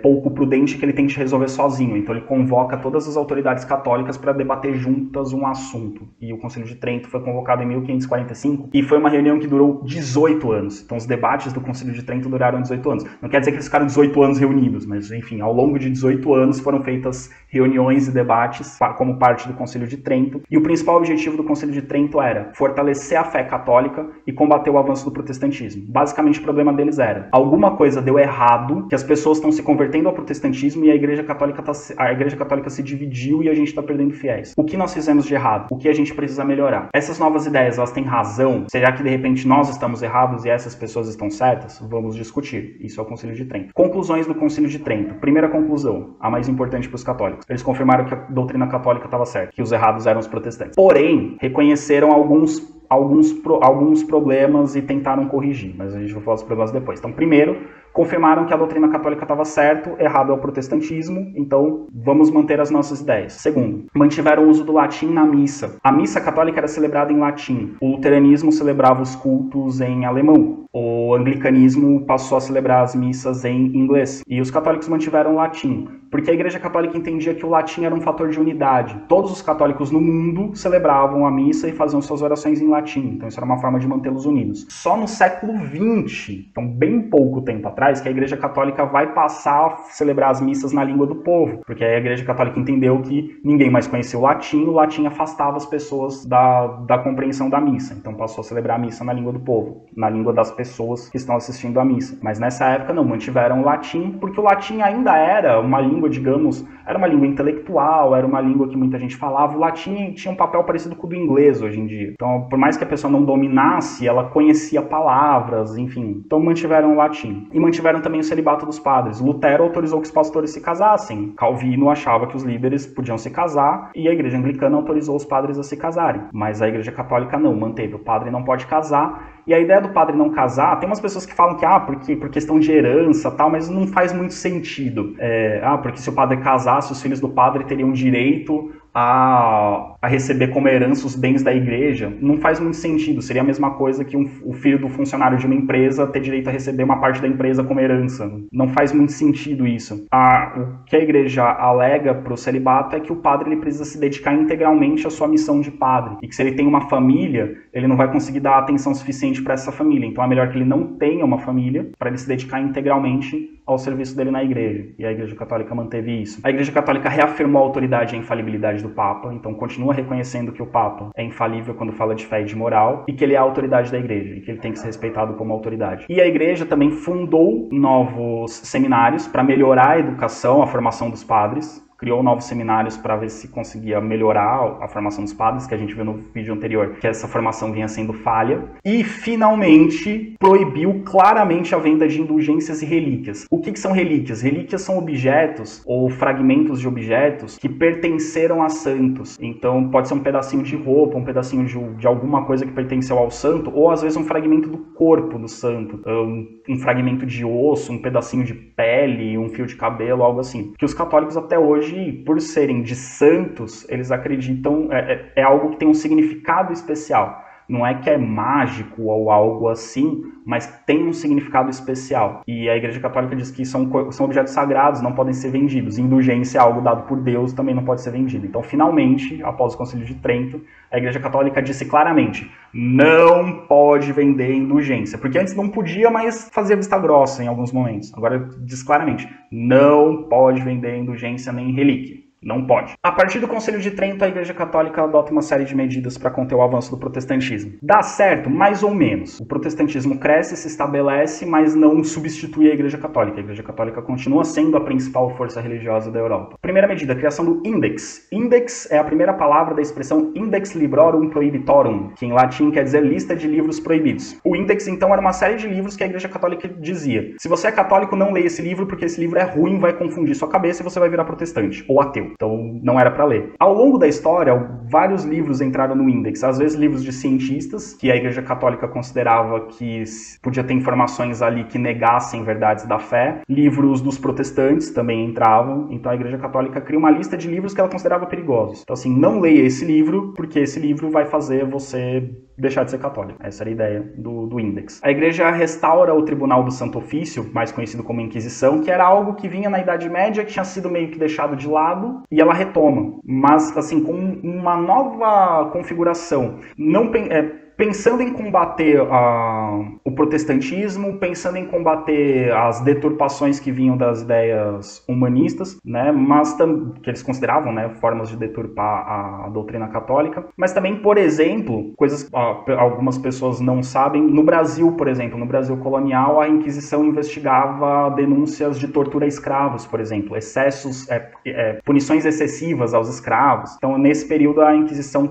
pouco prudente que ele tente resolver sozinho. Então ele convoca todas as autoridades católicas para debater juntas um assunto. E o Concílio de Trento foi convocado em 1545 e foi uma reunião que durou 18 anos. Então os debates do Concílio de Trento duraram 18 anos. Não quer dizer que eles ficaram 18 anos reunidos, mas enfim, ao longo de 18 anos foram feitas reuniões e debates como parte do Concílio de Trento. E o principal objetivo do Concílio de Trento era fortalecer a fé católica e combater o avanço do protestantismo. Basicamente o problema deles era, alguma coisa deu errado, que as pessoas estão se convertendo ao protestantismo e a Igreja Católica se dividiu e a gente está perdendo fiéis. O que nós fizemos de errado? O que a gente precisa melhorar? Essas novas ideias, elas têm razão? Será que de repente nós estamos errados e essas pessoas estão certas? Vamos discutir. Isso é o Concílio de Trento. Conclusões do Concílio de Trento. Primeira conclusão, a mais importante para os católicos. Eles confirmaram que a doutrina católica estava certa, que os errados eram os protestantes. Porém, reconheceram alguns problemas e tentaram corrigir, mas a gente vai falar dos problemas depois. Então, primeiro, confirmaram que a doutrina católica estava certo, errado é o protestantismo, então vamos manter as nossas ideias. Segundo, mantiveram o uso do latim na missa. A missa católica era celebrada em latim. O luteranismo celebrava os cultos em alemão. O anglicanismo passou a celebrar as missas em inglês. E os católicos mantiveram o latim, porque a Igreja Católica entendia que o latim era um fator de unidade. Todos os católicos no mundo celebravam a missa e faziam suas orações em latim. Então isso era uma forma de mantê-los unidos. Só no século XX, então bem pouco tempo atrás, que a Igreja Católica vai passar a celebrar as missas na língua do povo. Porque a Igreja Católica entendeu que ninguém mais conhecia o latim afastava as pessoas da compreensão da missa. Então passou a celebrar a missa na língua do povo, na língua das pessoas que estão assistindo a missa. Mas nessa época não, mantiveram o latim, porque o latim ainda era uma língua, digamos, era uma língua intelectual, era uma língua que muita gente falava. O latim tinha um papel parecido com o do inglês hoje em dia. Então, por mais que a pessoa não dominasse, ela conhecia palavras, enfim. Então mantiveram o latim. E mantiveram também o celibato dos padres. Lutero autorizou que os pastores se casassem. Calvino achava que os líderes podiam se casar, e a Igreja Anglicana autorizou os padres a se casarem. Mas a Igreja Católica não, manteve. O padre não pode casar. E a ideia do padre não casar, tem umas pessoas que falam que, porque por questão de herança tal, mas não faz muito sentido. Porque se o padre casasse, os filhos do padre teriam direito a receber como herança os bens da igreja. Não faz muito sentido. Seria a mesma coisa que o filho do funcionário de uma empresa ter direito a receber uma parte da empresa como herança. Não faz muito sentido isso. O que a igreja alega para o celibato é que o padre ele precisa se dedicar integralmente à sua missão de padre. E que se ele tem uma família, ele não vai conseguir dar atenção suficiente para essa família. Então é melhor que ele não tenha uma família para ele se dedicar integralmente ao serviço dele na igreja. E a Igreja Católica manteve isso. A Igreja Católica reafirmou a autoridade e a infalibilidade do Papa, então continua reconhecendo que o Papa é infalível quando fala de fé e de moral, e que ele é a autoridade da igreja, e que ele tem que ser respeitado como autoridade. E a igreja também fundou novos seminários para melhorar a educação, a formação dos padres, criou novos seminários para ver se conseguia melhorar a formação dos padres, que a gente viu no vídeo anterior, que essa formação vinha sendo falha. E, finalmente, proibiu claramente a venda de indulgências e relíquias. O que são relíquias? Relíquias são objetos ou fragmentos de objetos que pertenceram a santos. Então, pode ser um pedacinho de roupa, um pedacinho de alguma coisa que pertenceu ao santo, ou, às vezes, um fragmento do corpo do santo, um fragmento de osso, um pedacinho de pele, um fio de cabelo, algo assim. Que os católicos, até hoje, por serem de santos, eles acreditam, é algo que tem um significado especial. Não é que é mágico ou algo assim, mas tem um significado especial. E a Igreja Católica diz que são objetos sagrados, não podem ser vendidos. Indulgência é algo dado por Deus, também não pode ser vendido. Então, finalmente, após o Concílio de Trento, a Igreja Católica disse claramente, não pode vender indulgência. Porque antes não podia, mas fazia vista grossa em alguns momentos. Agora diz claramente, não pode vender indulgência nem relíquia. Não pode. A partir do Concílio de Trento, a Igreja Católica adota uma série de medidas para conter o avanço do protestantismo. Dá certo? Mais ou menos. O protestantismo cresce, se estabelece, mas não substitui a Igreja Católica. A Igreja Católica continua sendo a principal força religiosa da Europa. Primeira medida, a criação do Index. Index é a primeira palavra da expressão Index Librorum Prohibitorum, que em latim quer dizer lista de livros proibidos. O Index, então, era uma série de livros que a Igreja Católica dizia, se você é católico, não leia esse livro, porque esse livro é ruim, vai confundir sua cabeça e você vai virar protestante, ou ateu. Então, não era para ler. Ao longo da história, vários livros entraram no Index. Às vezes, livros de cientistas, que a Igreja Católica considerava que podia ter informações ali que negassem verdades da fé. Livros dos protestantes também entravam. Então, a Igreja Católica cria uma lista de livros que ela considerava perigosos. Então, assim, não leia esse livro, porque esse livro vai fazer você deixar de ser católico. Essa era a ideia do Index. A Igreja restaura o Tribunal do Santo Ofício, mais conhecido como Inquisição, que era algo que vinha na Idade Média, que tinha sido meio que deixado de lado, e ela retoma. Mas, assim, com uma nova configuração. Pensando em combater o protestantismo, pensando em combater as deturpações que vinham das ideias humanistas, né, mas que eles consideravam, né, formas de deturpar a doutrina católica, mas também, por exemplo, coisas que algumas pessoas não sabem, no Brasil, por exemplo, no Brasil colonial, a Inquisição investigava denúncias de tortura a escravos, por exemplo, excessos, punições excessivas aos escravos. Então, nesse período, a Inquisição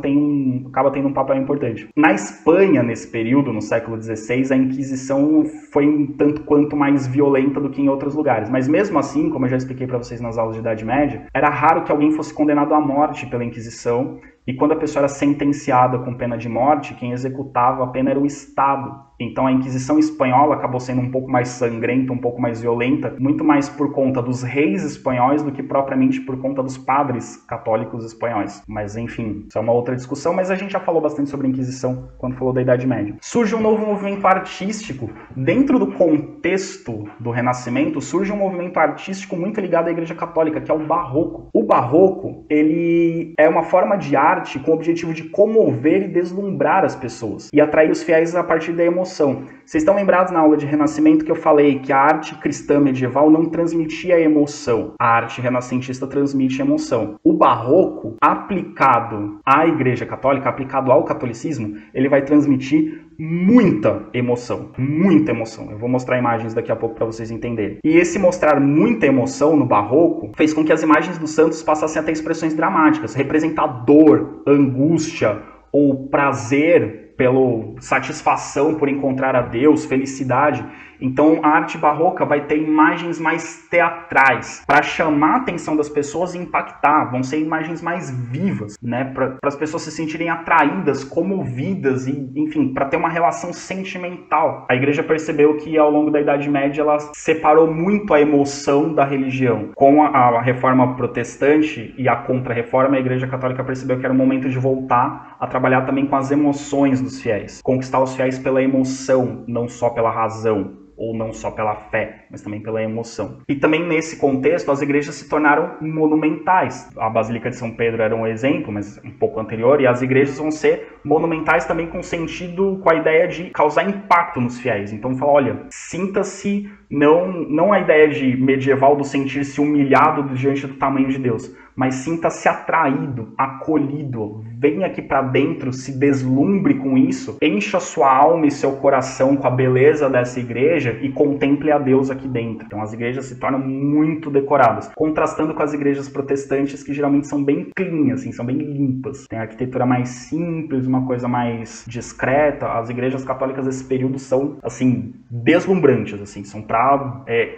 acaba tendo um papel importante. Na Espanha, nesse período, no século XVI, a Inquisição foi um tanto quanto mais violenta do que em outros lugares. Mas mesmo assim, como eu já expliquei para vocês nas aulas de Idade Média, era raro que alguém fosse condenado à morte pela Inquisição. E quando a pessoa era sentenciada com pena de morte, quem executava a pena era o Estado. Então a Inquisição espanhola acabou sendo um pouco mais sangrenta, um pouco mais violenta, muito mais por conta dos reis espanhóis do que propriamente por conta dos padres católicos espanhóis. Mas enfim, isso é uma outra discussão, mas a gente já falou bastante sobre a Inquisição quando falou da Idade Média. Surge um novo movimento artístico. Dentro do contexto do Renascimento, surge um movimento artístico muito ligado à Igreja Católica, que é o Barroco. O Barroco, ele é uma forma de arte com o objetivo de comover e deslumbrar as pessoas e atrair os fiéis a partir da emoção. Vocês estão lembrados na aula de Renascimento que eu falei que a arte cristã medieval não transmitia emoção. A arte renascentista transmite emoção. O Barroco, aplicado à Igreja Católica, aplicado ao catolicismo, ele vai transmitir muita emoção, muita emoção. Eu vou mostrar imagens daqui a pouco para vocês entenderem. E esse mostrar muita emoção no Barroco fez com que as imagens dos santos passassem a ter expressões dramáticas, representar dor, angústia ou prazer pela satisfação por encontrar a Deus, felicidade. Então a arte barroca vai ter imagens mais teatrais para chamar a atenção das pessoas e impactar. Vão ser imagens mais vivas, né? Para as pessoas se sentirem atraídas, comovidas e, enfim, para ter uma relação sentimental. A igreja percebeu que ao longo da Idade Média ela separou muito a emoção da religião. Com a reforma protestante e a contra-reforma, a igreja católica percebeu que era o momento de voltar a trabalhar também com as emoções dos fiéis. Conquistar os fiéis pela emoção, não só pela razão. Ou não só pela fé, mas também pela emoção. E também nesse contexto, as igrejas se tornaram monumentais. A Basílica de São Pedro era um exemplo, mas um pouco anterior, e as igrejas vão ser monumentais também com sentido, com a ideia de causar impacto nos fiéis. Então, fala, olha, sinta-se, não a ideia de medieval do sentir-se humilhado diante do tamanho de Deus, mas sinta-se atraído, acolhido, venha aqui para dentro, se deslumbre com isso, encha sua alma e seu coração com a beleza dessa igreja e contemple a Deus aqui dentro. Então as igrejas se tornam muito decoradas, contrastando com as igrejas protestantes que geralmente são bem clean, assim, são bem limpas. Tem a arquitetura mais simples, uma coisa mais discreta. As igrejas católicas desse período são, assim, deslumbrantes, assim, são para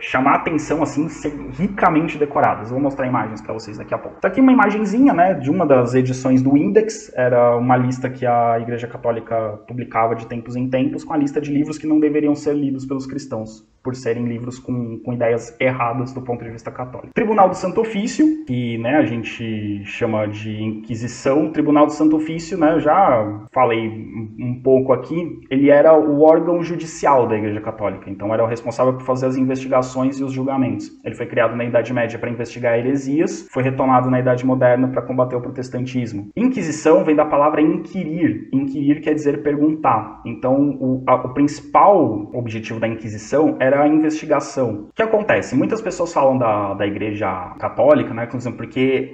chamar atenção, assim, ser ricamente decoradas. Eu vou mostrar imagens para vocês daqui a pouco. Tá aqui uma imagenzinha, né, de uma das edições do Index, era uma lista que a Igreja Católica publicava de tempos em tempos, com a lista de livros que não deveriam ser lidos pelos cristãos, por serem livros com ideias erradas do ponto de vista católico. Tribunal do Santo Ofício, que, né, a gente chama de Inquisição. Tribunal do Santo Ofício, né, eu já falei um pouco aqui, ele era o órgão judicial da Igreja Católica, então era o responsável por fazer as investigações e os julgamentos. Ele foi criado na Idade Média para investigar heresias, foi retomado na Idade Moderna para combater o protestantismo. Inquisição vem da palavra inquirir. Inquirir quer dizer perguntar. Então, o principal objetivo da Inquisição era a investigação. O que acontece? Muitas pessoas falam da Igreja Católica, né, porque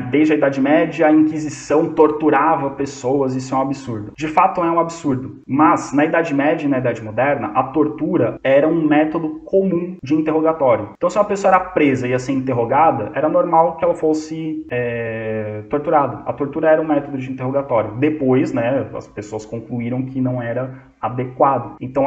desde a Idade Média a Inquisição torturava pessoas, isso é um absurdo. De fato é um absurdo, mas na Idade Média e na Idade Moderna a tortura era um método comum de interrogatório. Então se uma pessoa era presa e ia ser interrogada, era normal que ela fosse torturada. A tortura era um método de interrogatório. Depois, né, as pessoas concluíram que não era adequado. Então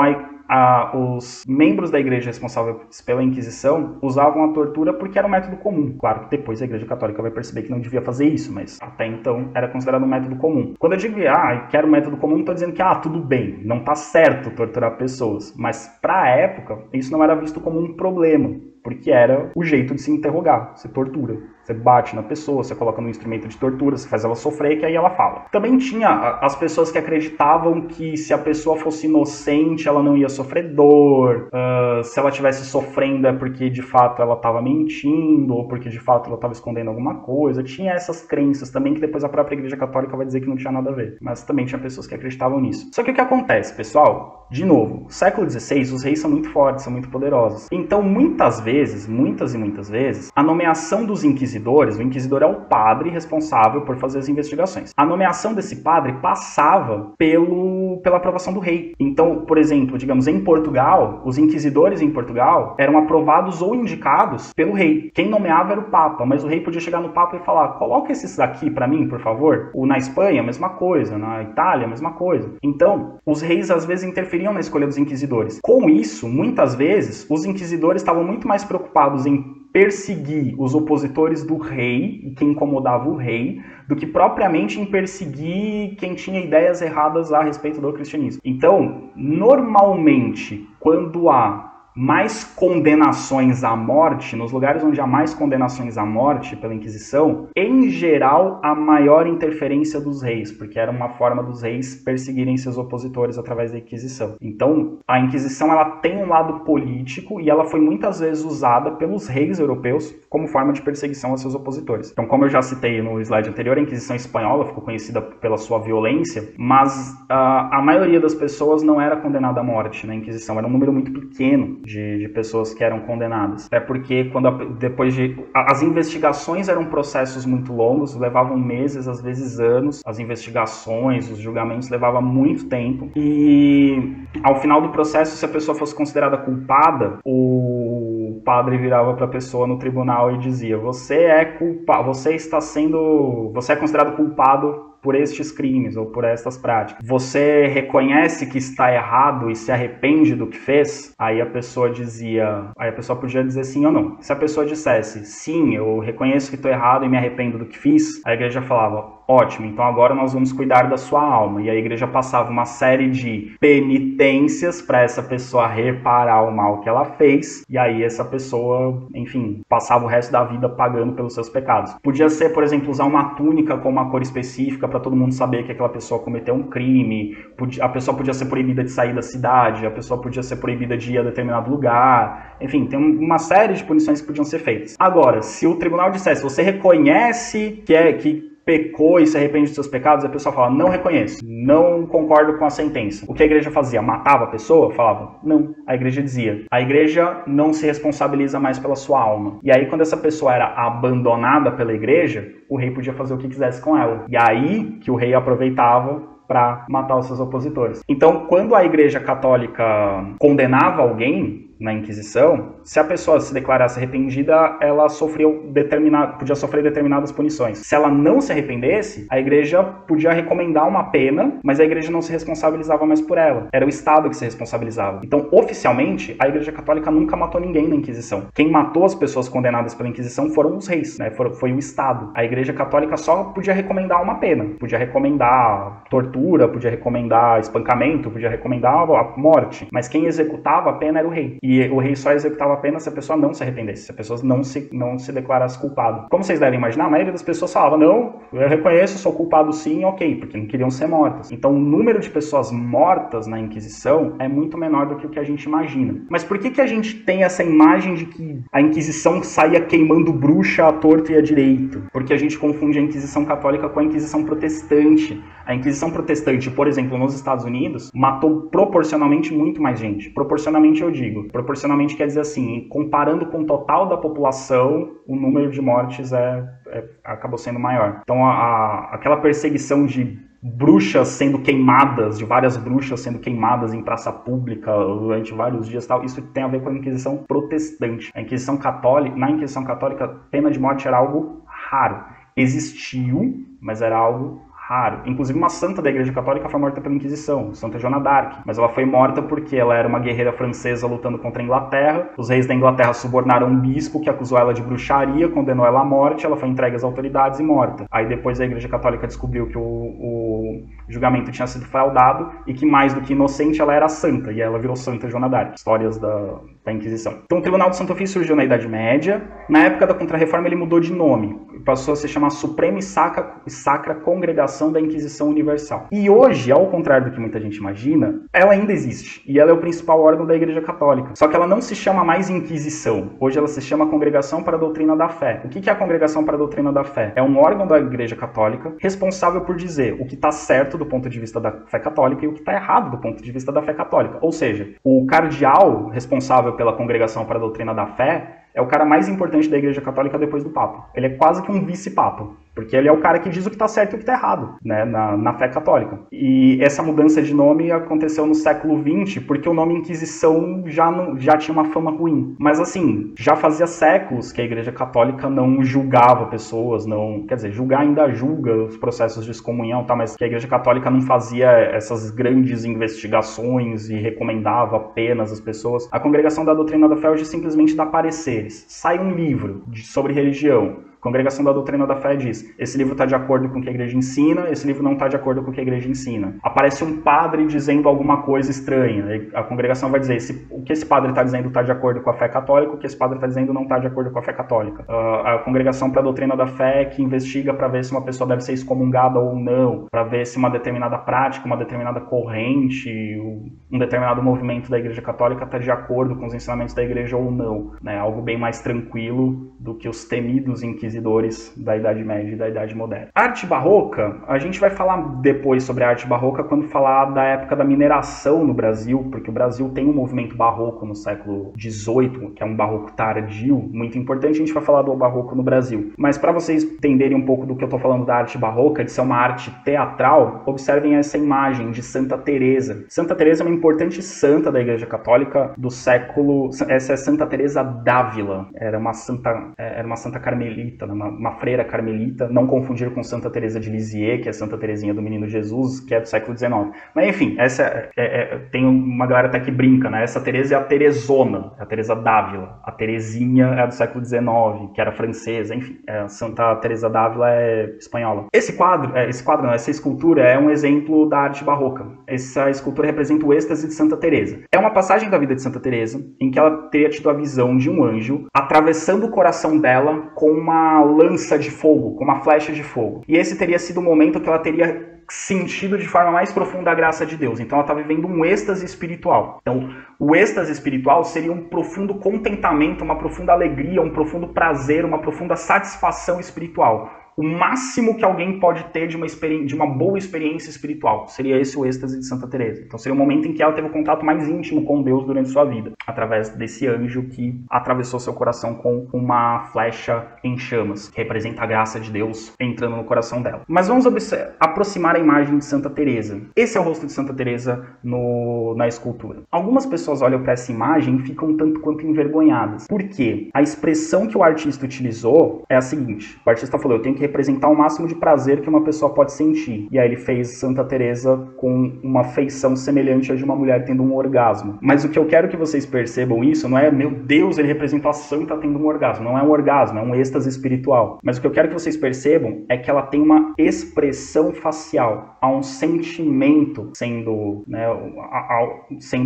os membros da igreja responsáveis pela Inquisição usavam a tortura porque era um método comum. Claro que depois a Igreja Católica vai perceber que não devia fazer isso, mas até então era considerado um método comum. Quando eu digo que era um método comum, não estou dizendo que tudo bem, não está certo torturar pessoas, mas para a época isso não era visto como um problema, porque era o jeito de se interrogar. Você tortura, você bate na pessoa, você coloca num instrumento de tortura, você faz ela sofrer, que aí ela fala. Também tinha as pessoas que acreditavam que se a pessoa fosse inocente, ela não ia sofrer dor, se ela estivesse sofrendo é porque de fato ela estava mentindo, ou porque de fato ela estava escondendo alguma coisa. Tinha essas crenças também, que depois a própria Igreja Católica vai dizer que não tinha nada a ver. Mas também tinha pessoas que acreditavam nisso. Só que o que acontece, pessoal? De novo, século XVI, os reis são muito fortes, são muito poderosos. Então, muitas e muitas vezes, a nomeação dos inquisidores, o inquisidor é o padre responsável por fazer as investigações. A nomeação desse padre passava pela aprovação do rei. Então, por exemplo, digamos, em Portugal, os inquisidores em Portugal eram aprovados ou indicados pelo rei. Quem nomeava era o Papa, mas o rei podia chegar no Papa e falar: coloca esses daqui para mim, por favor. Na Espanha, a mesma coisa. Na Itália, a mesma coisa. Então, os reis às vezes interferiam na escolha dos inquisidores. Com isso, muitas vezes, os inquisidores estavam muito mais preocupados em perseguir os opositores do rei e quem incomodava o rei, do que propriamente em perseguir quem tinha ideias erradas a respeito do cristianismo. Então, normalmente, quando há mais condenações à morte, nos lugares onde há mais condenações à morte pela Inquisição, em geral, a maior interferência dos reis, porque era uma forma dos reis perseguirem seus opositores através da Inquisição. Então, a Inquisição ela tem um lado político e ela foi muitas vezes usada pelos reis europeus como forma de perseguição a seus opositores. Então, como eu já citei no slide anterior, a Inquisição espanhola ficou conhecida pela sua violência, mas a maioria das pessoas não era condenada à morte na Inquisição, era um número muito pequeno de pessoas que eram condenadas. Até porque as investigações eram processos muito longos, levavam meses, às vezes anos. As investigações, os julgamentos levavam muito tempo. E ao final do processo, se a pessoa fosse considerada culpada, o padre virava para a pessoa no tribunal e dizia: você é considerado culpado por estes crimes ou por estas práticas. Você reconhece que está errado e se arrepende do que fez? Aí a pessoa podia dizer sim ou não. Se a pessoa dissesse sim, eu reconheço que estou errado e me arrependo do que fiz, a igreja falava: ótimo, então agora nós vamos cuidar da sua alma. E a igreja passava uma série de penitências para essa pessoa reparar o mal que ela fez, e aí essa pessoa, enfim, passava o resto da vida pagando pelos seus pecados. Podia ser, por exemplo, usar uma túnica com uma cor específica para todo mundo saber que aquela pessoa cometeu um crime, a pessoa podia ser proibida de sair da cidade, a pessoa podia ser proibida de ir a determinado lugar, enfim, tem uma série de punições que podiam ser feitas. Agora, se o tribunal dissesse: você reconhece que pecou e se arrepende dos seus pecados, a pessoa fala: não reconheço, não concordo com a sentença. O que a igreja fazia? Matava a pessoa? Falava: não. A igreja dizia: a igreja não se responsabiliza mais pela sua alma. E aí, quando essa pessoa era abandonada pela igreja, o rei podia fazer o que quisesse com ela. E aí que o rei aproveitava para matar os seus opositores. Então, quando a igreja católica condenava alguém na Inquisição, se a pessoa se declarasse arrependida, ela podia sofrer determinadas punições. Se ela não se arrependesse, a igreja podia recomendar uma pena, mas a igreja não se responsabilizava mais por ela. Era o Estado que se responsabilizava. Então, oficialmente, a igreja católica nunca matou ninguém na Inquisição. Quem matou as pessoas condenadas pela Inquisição foram os reis, né? Foi o Estado. A igreja católica só podia recomendar uma pena. Podia recomendar tortura, podia recomendar espancamento, podia recomendar a morte. Mas quem executava a pena era o rei. E o rei só executava a pena se a pessoa não se arrependesse, se a pessoa não se declarasse culpado. Como vocês devem imaginar, a maioria das pessoas falava: não, eu reconheço, sou culpado sim, ok, porque não queriam ser mortas. Então o número de pessoas mortas na Inquisição é muito menor do que o que a gente imagina. Mas por que a gente tem essa imagem de que a Inquisição saía queimando bruxa à torto e à direito? Porque a gente confunde a Inquisição católica com a Inquisição protestante. A Inquisição protestante, por exemplo, nos Estados Unidos, matou proporcionalmente muito mais gente. Proporcionalmente eu digo. Proporcionalmente quer dizer assim, comparando com o total da população, o número de mortes acabou sendo maior. Então aquela perseguição de bruxas sendo queimadas, de várias bruxas sendo queimadas em praça pública durante vários dias, tal, isso tem a ver com a Inquisição protestante. Na Inquisição Católica, pena de morte era algo raro. Existiu, mas era algo raro. Inclusive uma santa da Igreja Católica foi morta pela Inquisição, Santa Joana d'Arc. Mas ela foi morta porque ela era uma guerreira francesa lutando contra a Inglaterra. Os reis da Inglaterra subornaram um bispo que acusou ela de bruxaria, condenou ela à morte, ela foi entregue às autoridades e morta. Aí depois a Igreja Católica descobriu que o julgamento tinha sido fraudado e que mais do que inocente ela era santa, e ela virou Santa Joana d'Arc. Histórias da Inquisição. Então o Tribunal do Santo Ofício surgiu na Idade Média. Na época da Contra-Reforma ele mudou de nome. Passou a se chamar Suprema e Sacra Congregação da Inquisição Universal. E hoje, ao contrário do que muita gente imagina, ela ainda existe. E ela é o principal órgão da Igreja Católica. Só que ela não se chama mais Inquisição. Hoje ela se chama Congregação para a Doutrina da Fé. O que é a Congregação para a Doutrina da Fé? É um órgão da Igreja Católica responsável por dizer o que está certo do ponto de vista da fé católica e o que está errado do ponto de vista da fé católica. Ou seja, o cardeal responsável pela Congregação para a Doutrina da Fé é o cara mais importante da Igreja Católica depois do Papa. Ele é quase que um vice-papa. porque ele é o cara que diz o que está certo e o que está errado, né, na fé católica. E essa mudança de nome aconteceu no século XX, porque o nome Inquisição já tinha uma fama ruim. Mas assim, já fazia séculos que a Igreja Católica não julgava pessoas, quer dizer, julgar ainda julga os processos de excomunhão, tá, mas que a Igreja Católica não fazia essas grandes investigações e recomendava apenas as pessoas. A Congregação da Doutrina da Fé hoje simplesmente dá pareceres. Sai um livro sobre religião. A Congregação da Doutrina da Fé diz, esse livro está de acordo com o que a igreja ensina, esse livro não está de acordo com o que a igreja ensina. Aparece um padre dizendo alguma coisa estranha, a congregação vai dizer, o que esse padre está dizendo está de acordo com a fé católica, o que esse padre está dizendo não está de acordo com a fé católica. A Congregação para a Doutrina da Fé que investiga para ver se uma pessoa deve ser excomungada ou não, para ver se uma determinada prática, uma determinada corrente, um determinado movimento da igreja católica está de acordo com os ensinamentos da igreja ou não. Né? Algo bem mais tranquilo do que os temidos inquisidores da Idade Média e da Idade Moderna. A arte barroca, a gente vai falar depois sobre a arte barroca quando falar da época da mineração no Brasil, porque o Brasil tem um movimento barroco no século XVIII, que é um barroco tardio, muito importante, a gente vai falar do barroco no Brasil. Mas para vocês entenderem um pouco do que eu estou falando da arte barroca, de ser uma arte teatral, observem essa imagem de Santa Teresa. Santa Teresa é uma importante santa da Igreja Católica do século... Essa é Santa Teresa d'Ávila, era uma santa carmelita, uma freira carmelita, não confundir com Santa Teresa de Lisieux, que é Santa Teresinha do Menino Jesus, que é do século XIX. Mas enfim, essa tem uma galera até que brinca, né? Essa Teresa é a Teresona, é a Teresa d'Ávila. A Teresinha é do século XIX, que era francesa, enfim. Santa Teresa d'Ávila é espanhola. Essa escultura é um exemplo da arte barroca. Essa escultura representa o êxtase de Santa Teresa. É uma passagem da vida de Santa Teresa, em que ela teria tido a visão de um anjo atravessando o coração dela com uma lança de fogo, com uma flecha de fogo. E esse teria sido o momento que ela teria sentido de forma mais profunda a graça de Deus. Então ela está vivendo um êxtase espiritual. Então o êxtase espiritual seria um profundo contentamento, uma profunda alegria, um profundo prazer, uma profunda satisfação espiritual. O máximo que alguém pode ter de uma boa experiência espiritual. Seria esse o êxtase de Santa Teresa. Então seria o momento em que ela teve o contato mais íntimo com Deus durante sua vida, através desse anjo que atravessou seu coração com uma flecha em chamas, que representa a graça de Deus entrando no coração dela. Mas vamos aproximar a imagem de Santa Teresa. Esse é o rosto de Santa Teresa na escultura. Algumas pessoas olham para essa imagem e ficam tanto quanto envergonhadas. Por quê? A expressão que o artista utilizou é a seguinte. O artista falou, eu tenho que representar o máximo de prazer que uma pessoa pode sentir. E aí ele fez Santa Teresa com uma feição semelhante à de uma mulher tendo um orgasmo. Mas o que eu quero que vocês percebam isso não é, meu Deus, ele representou a santa tendo um orgasmo. Não é um orgasmo, é um êxtase espiritual. Mas o que eu quero que vocês percebam é que ela tem uma expressão facial, há um sentimento sendo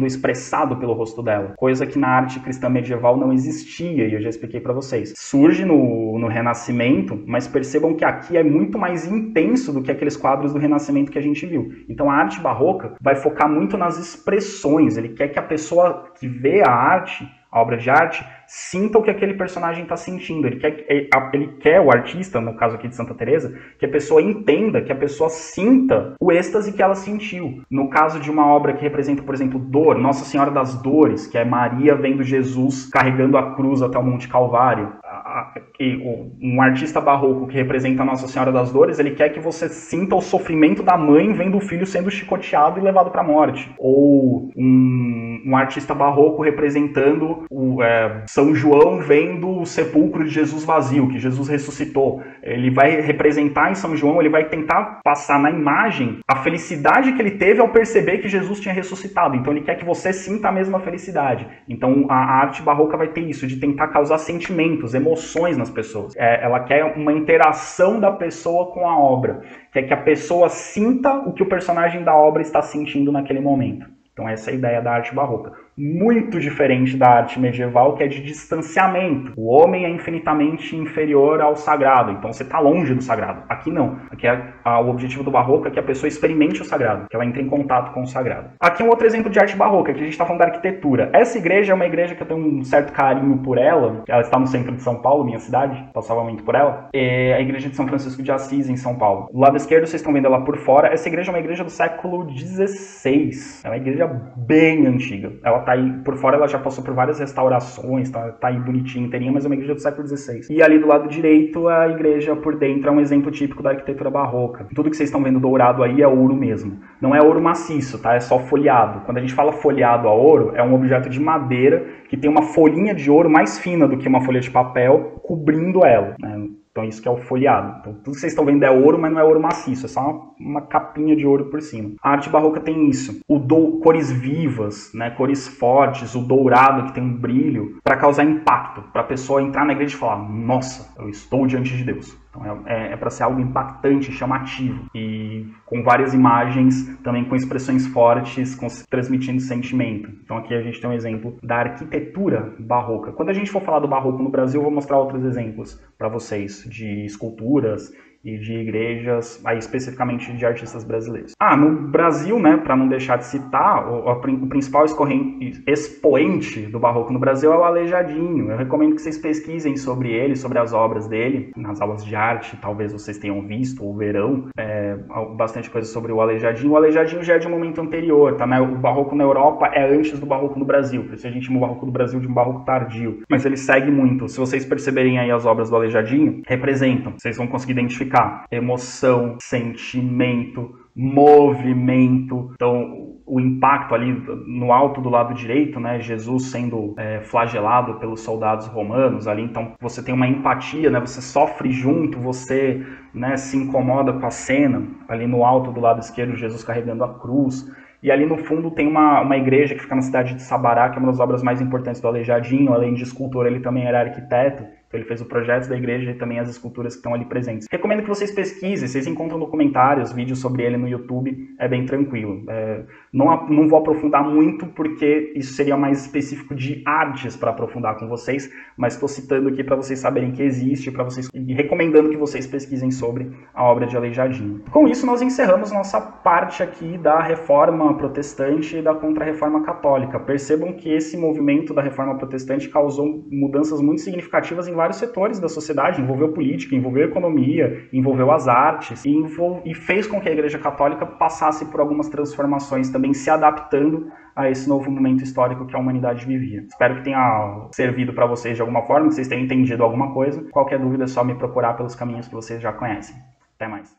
expressado pelo rosto dela. Coisa que na arte cristã medieval não existia, e eu já expliquei para vocês. Surge no Renascimento, mas percebam que aqui é muito mais intenso do que aqueles quadros do Renascimento que a gente viu. Então a arte barroca vai focar muito nas expressões. Ele quer que a pessoa que vê a arte, a obra de arte, sinta o que aquele personagem está sentindo. Ele quer, o artista, no caso aqui de Santa Teresa, que a pessoa entenda, que a pessoa sinta o êxtase que ela sentiu. No caso de uma obra que representa, por exemplo, dor, Nossa Senhora das Dores, que é Maria vendo Jesus carregando a cruz até o Monte Calvário. Um artista barroco que representa a Nossa Senhora das Dores, ele quer que você sinta o sofrimento da mãe vendo o filho sendo chicoteado e levado para a morte. Ou um artista barroco representando São João vendo o sepulcro de Jesus vazio, que Jesus ressuscitou. Ele vai representar em São João, ele vai tentar passar na imagem a felicidade que ele teve ao perceber que Jesus tinha ressuscitado. Então ele quer que você sinta a mesma felicidade. Então a arte barroca vai ter isso, de tentar causar sentimentos, emoções nas pessoas. Ela quer uma interação da pessoa com a obra. Quer que a pessoa sinta o que o personagem da obra está sentindo naquele momento. Então essa é a ideia da arte barroca. Muito diferente da arte medieval, que é de distanciamento. O homem é infinitamente inferior ao sagrado, então você está longe do sagrado. Aqui não. Aqui o objetivo do barroco é que a pessoa experimente o sagrado, que ela entre em contato com o sagrado. Aqui um outro exemplo de arte barroca, que a gente está falando da arquitetura. Essa igreja é uma igreja que eu tenho um certo carinho por ela. Ela está no centro de São Paulo, minha cidade. Passava muito por ela. É a igreja de São Francisco de Assis, em São Paulo. Do lado esquerdo, vocês estão vendo ela por fora. Essa igreja é uma igreja do século XVI. É uma igreja bem antiga. Ela está tá aí, por fora ela já passou por várias restaurações, tá aí bonitinha, inteirinha, mas é uma igreja do século XVI. E ali do lado direito, a igreja por dentro é um exemplo típico da arquitetura barroca. Tudo que vocês estão vendo dourado aí é ouro mesmo. Não é ouro maciço, tá? É só folhado. Quando a gente fala folhado a ouro, é um objeto de madeira que tem uma folhinha de ouro mais fina do que uma folha de papel cobrindo ela, né? Então isso que é o folheado. Então, tudo que vocês estão vendo é ouro, mas não é ouro maciço, é só uma capinha de ouro por cima. A arte barroca tem isso. Cores vivas, né, cores fortes, o dourado que tem um brilho, para causar impacto, para a pessoa entrar na igreja e falar, nossa, eu estou diante de Deus. Então é para ser algo impactante, chamativo, e com várias imagens, também com expressões fortes, transmitindo sentimento. Então aqui a gente tem um exemplo da arquitetura barroca. Quando a gente for falar do barroco no Brasil, eu vou mostrar outros exemplos para vocês, de esculturas e de igrejas, aí especificamente de artistas brasileiros. No Brasil, né, para não deixar de citar, o principal expoente do barroco no Brasil é o Aleijadinho. Eu recomendo que vocês pesquisem sobre ele, sobre as obras dele, nas aulas de arte, talvez vocês tenham visto ou verão bastante coisa sobre o Aleijadinho. O Aleijadinho já é de um momento anterior, tá? O barroco na Europa é antes do barroco no Brasil, por isso a gente chama o barroco do Brasil de um barroco tardio, mas ele segue muito. Se vocês perceberem aí as obras do Aleijadinho, representam, vocês vão conseguir identificar emoção, sentimento, movimento. Então o impacto ali no alto do lado direito, né, Jesus sendo flagelado pelos soldados romanos ali, então você tem uma empatia, né, você sofre junto, você, né, se incomoda com a cena. Ali no alto do lado esquerdo, Jesus carregando a cruz. E ali no fundo tem uma igreja que fica na cidade de Sabará, que é uma das obras mais importantes do Aleijadinho. Além de escultor, ele também era arquiteto. Então ele fez o projeto da igreja e também as esculturas que estão ali presentes. Recomendo que vocês pesquisem, vocês encontram documentários, vídeos sobre ele no YouTube, é bem tranquilo. Não vou aprofundar muito porque isso seria mais específico de artes para aprofundar com vocês, mas estou citando aqui para vocês saberem que existe, e recomendando que vocês pesquisem sobre a obra de Aleijadinho. Com isso nós encerramos nossa parte aqui da Reforma Protestante e da Contra-Reforma Católica. Percebam que esse movimento da Reforma Protestante causou mudanças muito significativas em vários setores da sociedade, envolveu política, envolveu economia, envolveu as artes e fez com que a Igreja Católica passasse por algumas transformações, também se adaptando a esse novo momento histórico que a humanidade vivia. Espero que tenha servido para vocês de alguma forma, que vocês tenham entendido alguma coisa. Qualquer dúvida é só me procurar pelos caminhos que vocês já conhecem. Até mais.